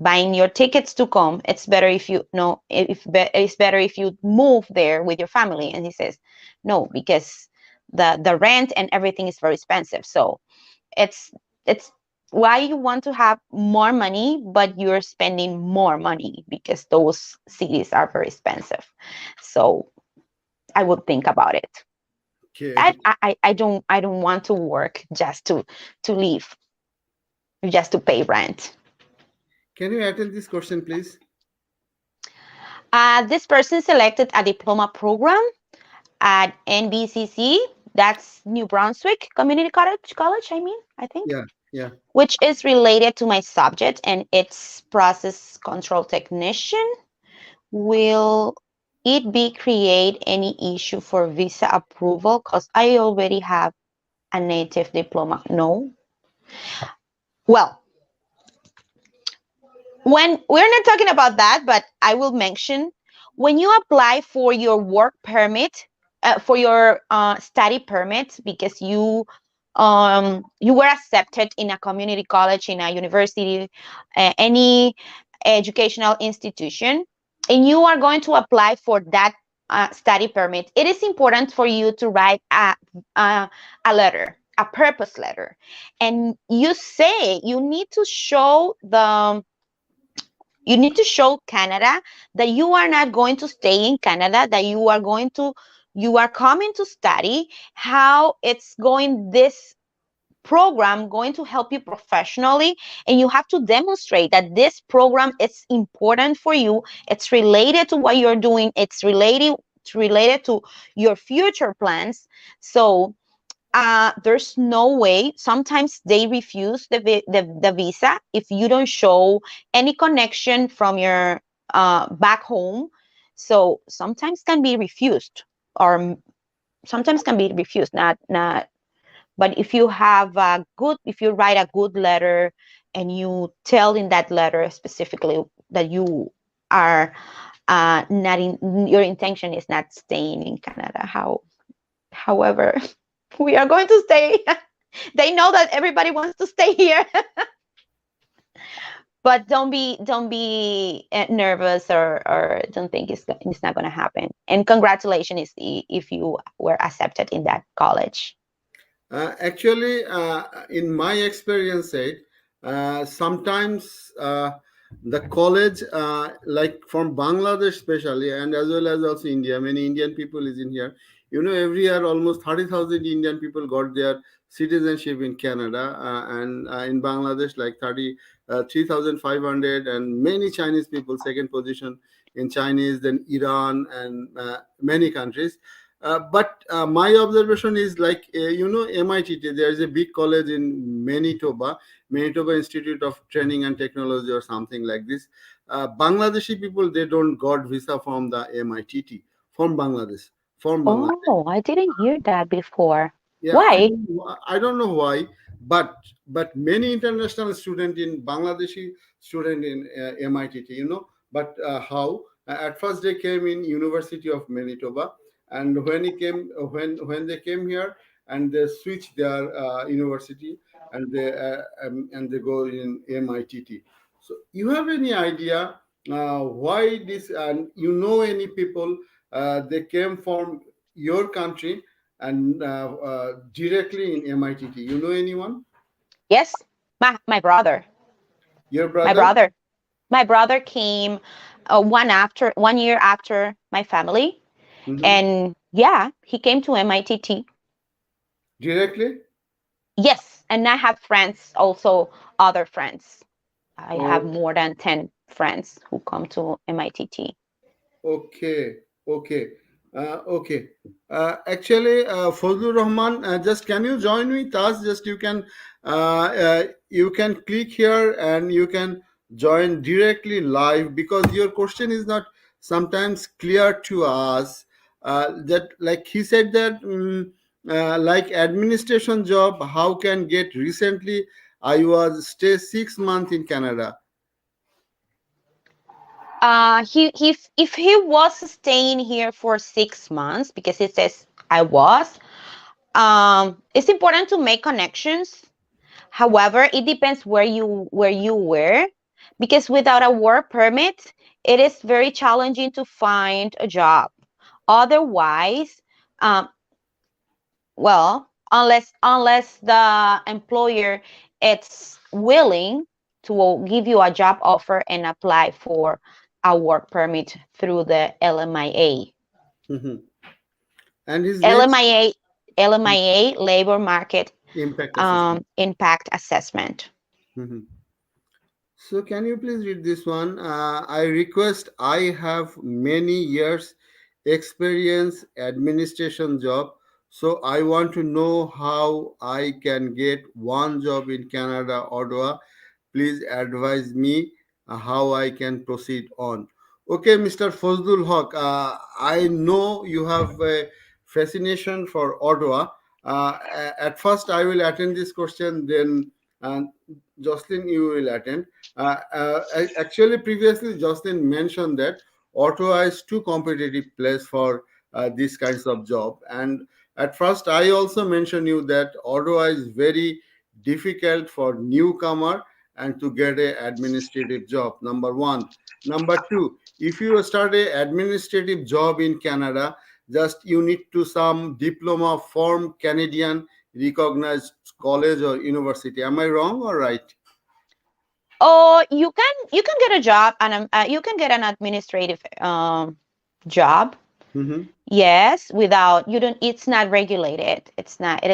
buying your tickets to come. It's better if you know if it's better if you move there with your family. And he says no, because the rent and everything is very expensive. So it's why you want to have more money but you're spending more money because those cities are very expensive. So I would think about it. okay, I don't want to work just to live, just to pay rent. can you attend this question, please? This person selected a diploma program at NBCC, that's New Brunswick Community College, I think, Yeah, yeah. which is related to my subject, and it's process control technician. Will it be create any issue for visa approval? Because I already have a native diploma. No. Well, when we're not talking about that, but I will mention when you apply for your work permit, for your study permit, because you were accepted in a community college, in a university, any educational institution, and you are going to apply for that study permit, it is important for you to write a, a letter, a purpose letter, and you say you need to show Canada that you are not going to stay in Canada, that you are coming to study, how it's going, this program going to help you professionally, and you have to demonstrate that this program is important for you, it's related to what you're doing, it's related to your future plans. So there's no way. Sometimes they refuse the visa if you don't show any connection from your back home. So sometimes can be refused, or sometimes can be refused. Not. But if you write a good letter, and you tell in that letter specifically that you are not in, your intention is not staying in Canada. However, we are going to stay. They know that everybody wants to stay here, but don't be nervous, or don't think it's not going to happen. And congratulations if you were accepted in that college. Actually, in my experience, sometimes the college, like from Bangladesh especially, and as well as also India, many Indian people is in here. Every year almost 30,000 Indian people got their citizenship in Canada, and in Bangladesh like 3,500, and many Chinese people second position in Chinese, then Iran, and many countries. But my observation is like MIT. There is a big college in Manitoba Institute of Training and Technology or something like this. Bangladeshi people, they don't got visa from the MIT from Bangladesh, from Bangladesh. Oh, I didn't hear that before. Yeah, Why? I don't know why, but many international student in Bangladeshi student in MIT, But how? At first they came in University of Manitoba, and when they came here, and they switched their university, and they go in MIT. So you have any idea why this? And any people they came from your country and directly in MITT. You know anyone? Yes, my brother. Your My brother? brother. My brother came 1 year after my family, Hmm. and yeah, he came to MITT. Directly? Yes, and I have friends also, other friends. I have Oh, more than 10 friends who come to MITT. okay, okay, okay. Actually, Fazlur Rahman, just can you join with us? Just you can click here and you can join directly live, because your question is not sometimes clear to us. That like he said that like administration job, how can get recently? I was stay 6 months in Canada. He if he was staying here for 6 months, because it says I was, it's important to make connections. However, it depends where you were, because without a work permit, it is very challenging to find a job. Otherwise, um, well, unless the employer is willing to give you a job offer and apply for a work permit through the LMIA. Mhm. And his name LMIA, LMIA, Labor Market impact assessment. Impact Assessment. Mhm. So can you please read this one? I request, I have many years experience administration job. So I want to know how I can get one job in Canada, Ottawa. Please advise me how I can proceed on. Okay, Mr. Fazlul Haq, I know you have a fascination for Ottawa. At first, I will attend this question, then uh, Jocelyn, you will attend. Actually, previously, Jocelyn mentioned that Ottawa is too competitive place for these kinds of job. And at first, I also mentioned you that Ottawa is very difficult for newcomer and to get a administrative job. Number one. Number two, if you start a administrative job in Canada, just you need to some diploma from Canadian recognized college or university. Am I wrong or right? Oh, you can get a job and you can get an administrative job. Mm-hmm. Yes, without you don't it's not regulated. It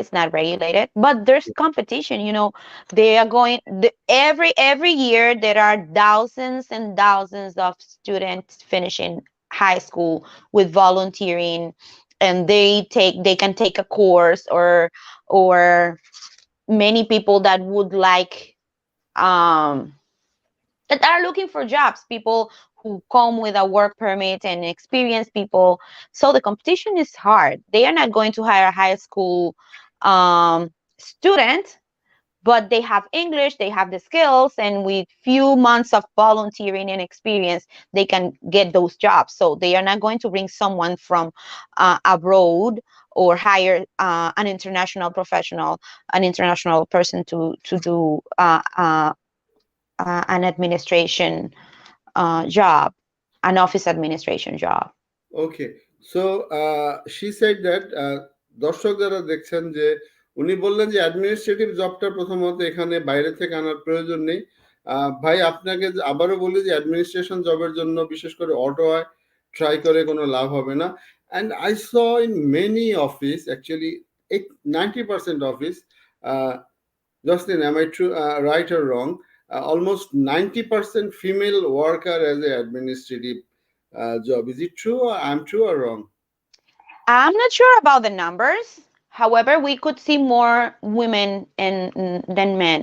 is not regulated, but there's competition, They are every year there are thousands and thousands of students finishing high school with volunteering, and they can take a course, or many people that would like um that are looking for jobs, people who come with a work permit and experienced people. So the competition is hard. They are not going to hire a high school student, but they have English, they have the skills, and with few months of volunteering and experience, they can get those jobs. So they are not going to bring someone from abroad, or hire an international professional, an international person to do an administration job, an office administration job. Okay so she said that দর্শক যারা দেখছেন যে উনি বললেন যে administrative জবটা প্রথমত এখানে বাইরে থেকে আনার প্রয়োজন নেই। ভাই আপনাকে আবারও বলি যে অ্যাডমিনিস্ট্রেশন জবের জন্য বিশেষ করে অটোয়ায় ট্রাই করে কোনো লাভ হবে না। And I saw in many office actually 90% office, Jocelyn, am I true, right or wrong? Almost 90% female worker as a administrative job. Is it true or I'm true or wrong? I'm not sure about the numbers. However, we could see more women than men,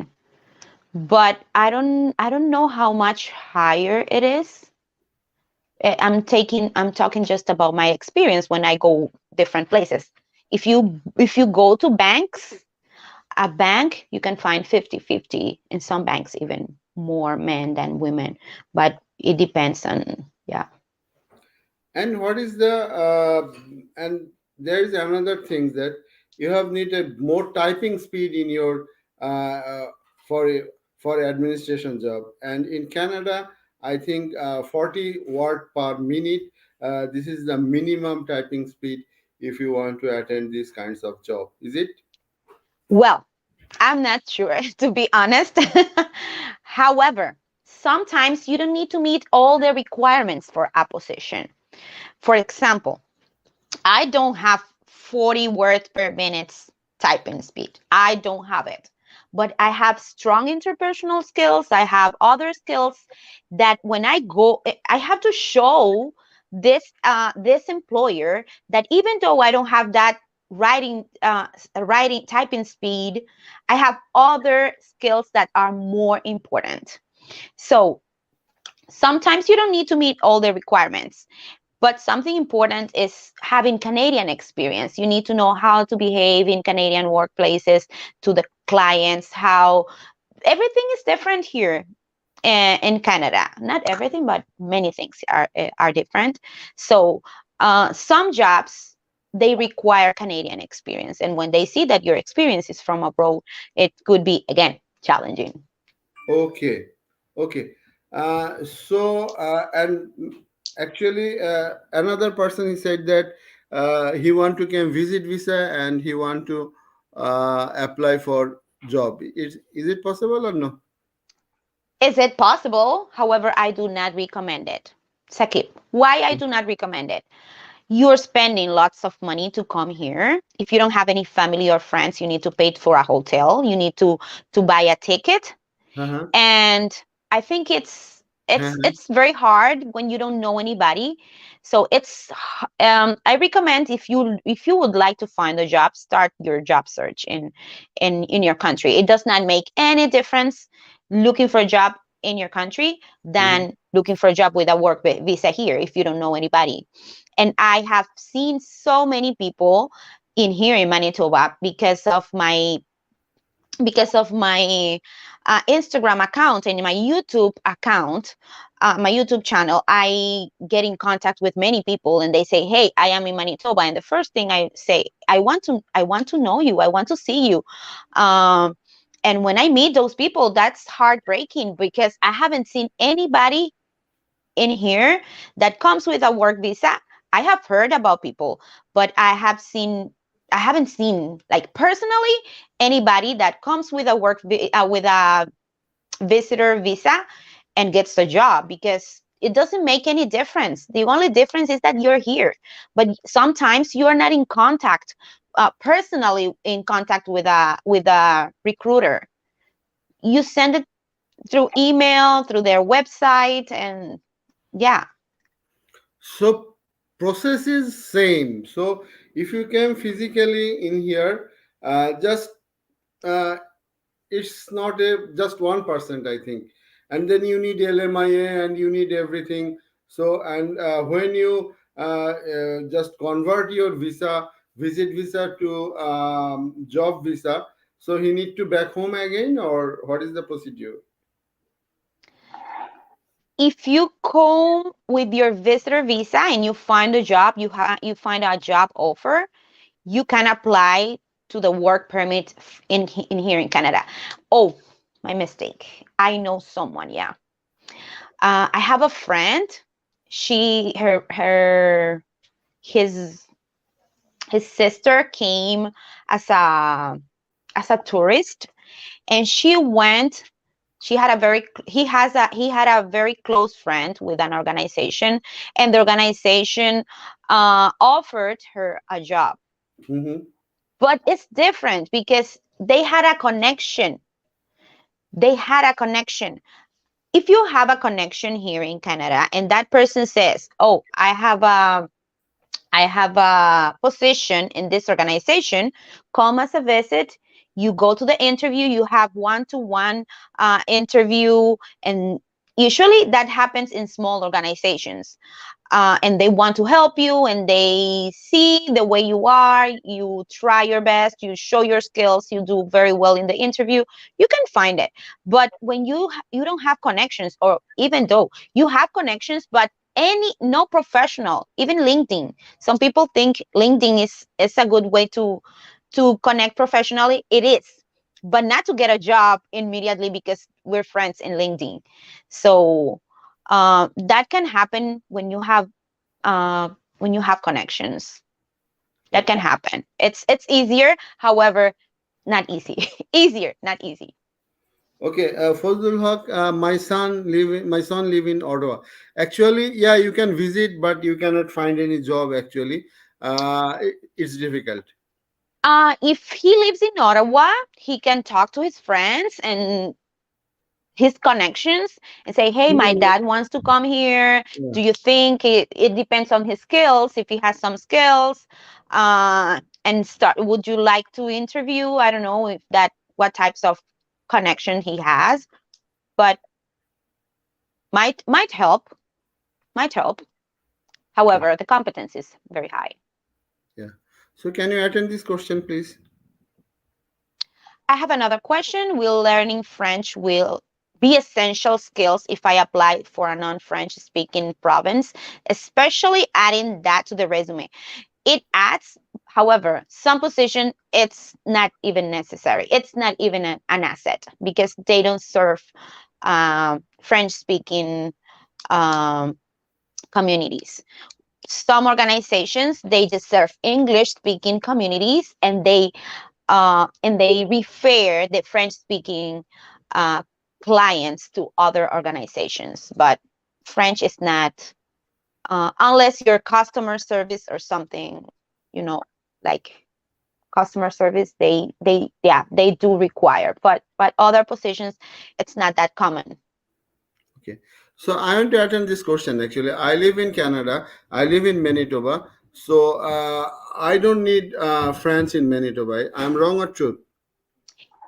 but I don't know how much higher it is. I'm talking just about my experience when I go different places. If you go to banks, a bank, you can find 50-50. In some banks, even more men than women, but it depends on, yeah. And what is and there is another thing that you have need a more typing speed in your for for administration job. And in Canada, I think 40 word per minute. This is the minimum typing speed if you want to attend these kinds of job. Is it? Well, I'm not sure, to be honest. However, sometimes you don't need to meet all the requirements for a position. For example, I don't have 40 words per minute typing speed. I don't have it. But I have strong interpersonal skills. I have other skills that when I go, I have to show this employer that even though I don't have that writing typing speed, I have other skills that are more important. So sometimes you don't need to meet all the requirements. But something important is having Canadian experience. You need to know how to behave in Canadian workplaces to the clients, how everything is different here in Canada. Not everything, but many things are different. So some jobs, they require Canadian experience. And when they see that your experience is from abroad, it could be, again, challenging. Okay, okay. And actually, another person he said that he want to come visit visa and he want to apply for job. Is it possible or no? Is it possible? However, I do not recommend it. Sakib, why I do not recommend it? You're spending lots of money to come here. If you don't have any family or friends, you need to pay for a hotel. You need to buy a ticket, Uh-huh. and I think it's it's Uh-huh. it's very hard when you don't know anybody. So I recommend, if you would like to find a job, start your job search in your country. It does not make any difference looking for a job in your country Mhm. than looking for a job with a work visa here if you don't know anybody. And I have seen so many people in here in Manitoba because of my Instagram account and my YouTube account. my YouTube channel, I get in contact with many people, and they say, "Hey, I am in Manitoba," and the first thing I say, I want to know you, I want to see you. Um, and when I meet those people, that's heartbreaking because I haven't seen anybody in here that comes with a work visa. I have heard about people, but I haven't seen like personally anybody that comes with a with a visitor visa and gets a job, because it doesn't make any difference. The only difference is that you're here, but sometimes you are not in contact, personally in contact with a recruiter. You send it through email, through their website, and yeah. So process is same. So if you came physically in here, just uh, it's not a just 1%, I think, and then you need LMIA and you need everything. So and when you just convert your visa, visit visa to job visa, so he need to back home again, or what is the procedure? If you come with your visitor visa and you find a job, you find a job offer, you can apply to the work permit in here in Canada. Oh, my mistake. I know someone. Yeah, I have a friend. She her his his sister came as a tourist, and she went. She had a very he had a very close friend with an organization, and the organization offered her a job. Mm-hmm. But it's different because they had a connection. They had a connection. If you have a connection here in Canada and that person says, "Oh, I have a position in this organization, come as a visit." You go to the interview, you have one-to-one interview, and usually that happens in small organizations. And they want to help you, and they see the way you are, you try your best, you show your skills, you do very well in the interview, you can find it. But when you don't have connections, or even though you have connections, but no professional, even LinkedIn, some people think LinkedIn is a good way to connect professionally. It is, but not to get a job immediately because we're friends in LinkedIn. So that can happen uh, when you have connections. That can Okay. happen. It's easier, however, not easy. Easier, not easy. Okay, Fazlul Haq, my son live in Ottawa. Actually, yeah, you can visit, but you cannot find any job. Actually, it's difficult. If he lives in Ottawa, he can talk to his friends and his connections and say, "Hey, my No, dad wants to come here. yeah. Do you think it depends on his skills? If he has some skills, and start. Would you like to interview? I don't know if that what types of connection he has, but might help. Might help. Okay, However, the competence is very high. yeah. So, can you attend this question, please? I have another question. Will learning French will be essential skills if I apply for a non-French speaking province, especially adding that to the resume? It adds, however, some position it's not even necessary. It's not even an asset because they don't serve French speaking um, communities. Some organizations they just serve English speaking communities, and they refer the French speaking uh, clients to other organizations. But French is not, unless you're customer service or something, you know, like customer service, yeah, they do require, but other positions, it's not that common. Okay. So, I want to attend this question. Actually, I live in Canada. I live in Manitoba. So, I don't need friends in Manitoba. I'm wrong or true?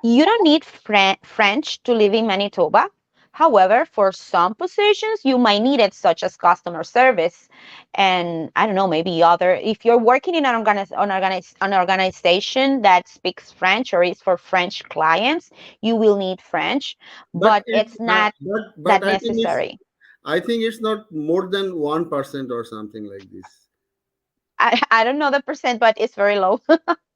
You don't need French to live in Manitoba. However, for some positions, you might need it, such as customer service, and I don't know, maybe other. If you're working in an organization that speaks French or is for French clients, you will need French, But but it's it's not but that I think it's necessary. I think it's not more than 1% or something like this. I don't know the percent, but it's very low.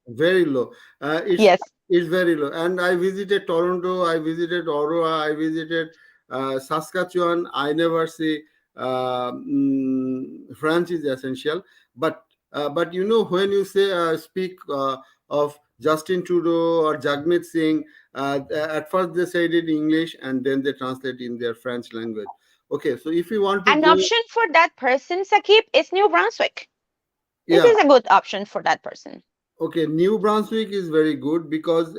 Very low. It's Yes, very low. And I visited Toronto. I visited Ottawa. I visited Saskatchewan. I never see French is essential. But you know, when you say speak of Justin Trudeau or Jagmeet Singh, at first they said it in English and then they translate in their French language. Okay, so if you want to an go, option for that person, Sakib, is New Brunswick. This yeah. is a good option for that person. Okay, New Brunswick is very good because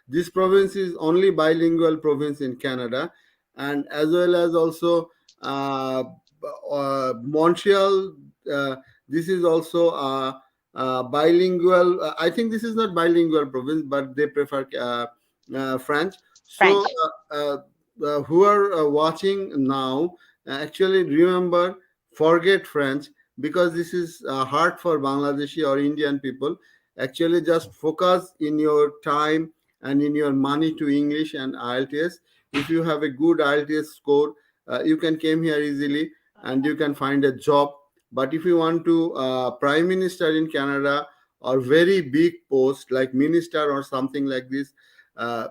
this province is only bilingual province in Canada, and as well as also uh, Montreal. This is also bilingual. I think this is not bilingual province, but they prefer French. So, French. who are watching now, actually remember, forget French because this is hard for Bangladeshi or Indian people. Actually, just focus in your time and in your money to English and IELTS. If you have a good IELTS score, you can came here easily and you can find a job. But if you want to prime minister in Canada or very big post like minister or something like this,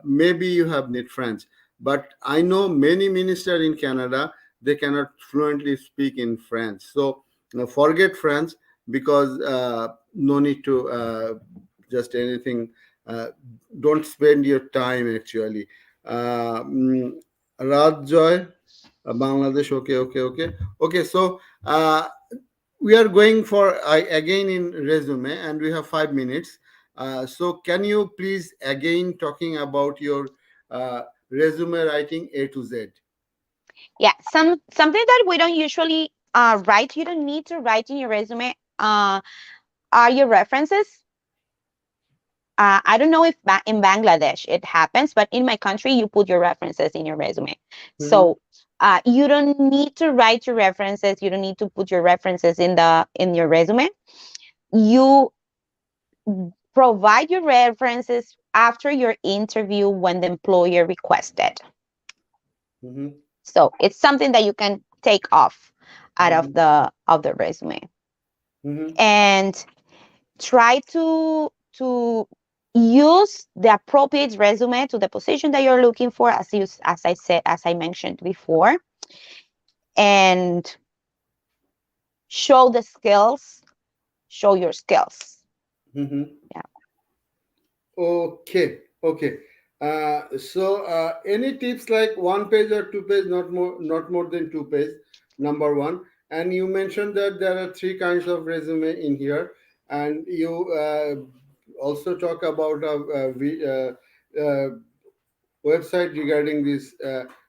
maybe you have need French. But I know many minister in Canada, they cannot fluently speak in French. So forget French because no need to just anything. Uh, don't spend your time actually. Uh, mm, Raj Joy, Bangladesh. Okay, okay, okay, okay. So we are going for again in resume, and we have 5 minutes. So can you please again talking about your resume writing A to Z? Yeah, something that we don't usually write. You don't need to write in your resume. Are your references? I don't know if in Bangladesh it happens, but in my country, you put your references in your resume. Mm-hmm. So you don't need to write your references. You don't need to put your references in your resume. You provide your references after your interview when the employer requested. Mm-hmm. So it's something that you can take off out Mm-hmm. of the resume Mm-hmm. and try to use the appropriate resume to the position that you're looking for, as I mentioned before, and show the skills, show your skills. Mm-hmm. Yeah. Okay, okay. Any tips like one page or two page, not more than two page. Number one, and you mentioned that there are three kinds of resume in here, and you also talk about uh, website regarding this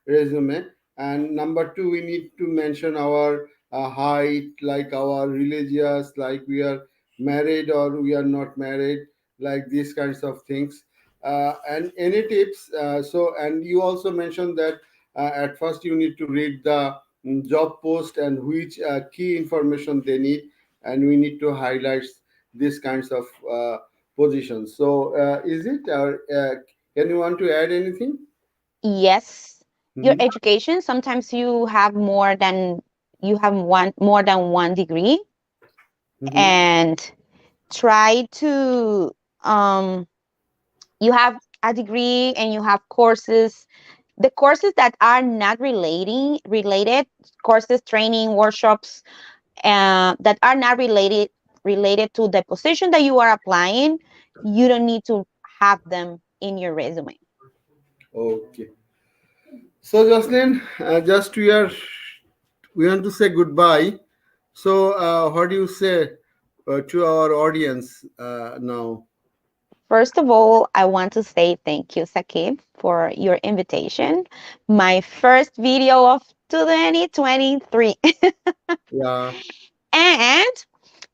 resume. And number two, we need to mention our height, like our religious, like we are married or we are not married, like these kinds of things. And any tips? And you also mentioned that at first you need to read the job post and which key information they need, and we need to highlight these kinds of positions. So, is it? Can you want to add anything? Yes, your Mm-hmm. education. Sometimes you have one more than one degree, Mm-hmm. and try to you have a degree and you have courses, the courses that are not related courses, training, workshops, that are not related to the position that you are applying, you don't need to have them in your resume. Okay. So, Jocelyn, just we want to say goodbye. So, what do you say to our audience now? First of all, I want to say thank you, Sakib, for your invitation. My first video of 2023. Yeah. And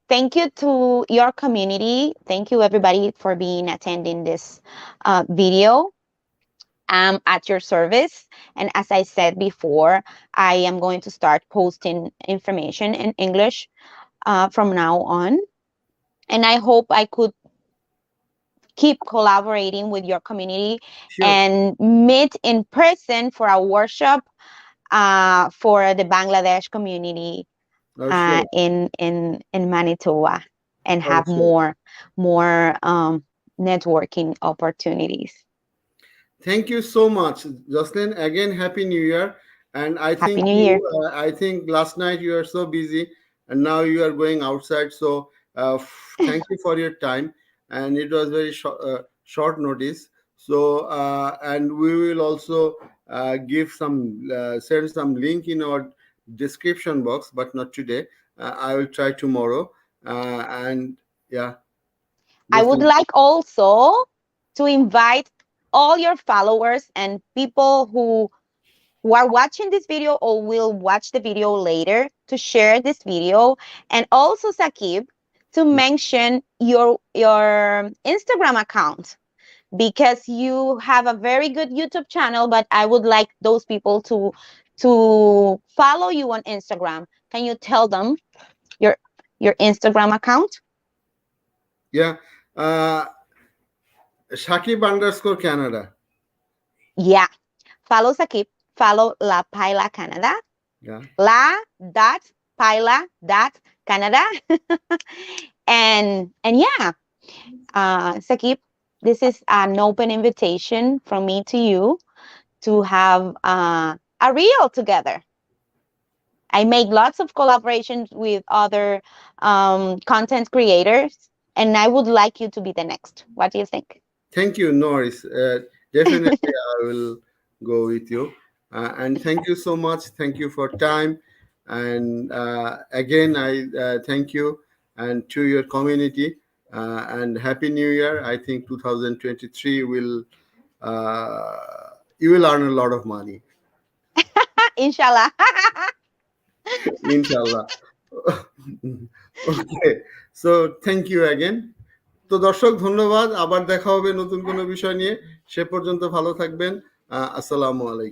thank you to your community. Thank you, everybody, for being attending this video. I'm at your service. And as I said before, I am going to start posting information in English from now on. And I hope I could keep collaborating with your community Sure. and meet in person for a workshop for the Bangladesh community Sure. in Manitoba, and have Sure. more networking opportunities. Thank you so much, Jocelyn. Again, Happy New Year. And Happy New Year. I think last night you are so busy, and now you are going outside. So, thank you for your time. And it was very short notice. So, and we will also send some link in our description box, but not today. I will try tomorrow. And yeah, I would Jocelyn. like also to invite all your followers and people who are watching this video or will watch the video later to share this video, and also Sakib to mention your Instagram account, because you have a very good YouTube channel, but I would like those people to follow you on Instagram. Can you tell them your your Instagram account? Yeah. Uh, Sakib_Canada. Yeah, follow Sakib, follow La Paila Canada, Yeah. La dot Paila dot Canada, and yeah, Sakib, this is an open invitation from me to you to have a reel together. I make lots of collaborations with other content creators, and I would like you to be the next. What do you think? Thank you, Norris. Definitely, I will go with you. And thank you so much. Thank you for time. And again, I thank you and to your community. And Happy New Year. I think 2023 will you will earn a lot of money, Inshallah. inshallah. Okay. So thank you again. তো দর্শক ধন্যবাদ, আবার দেখা হবে নতুন কোনো বিষয় নিয়ে। সে পর্যন্ত ভালো থাকবেন। আসসালামু আলাইকুম।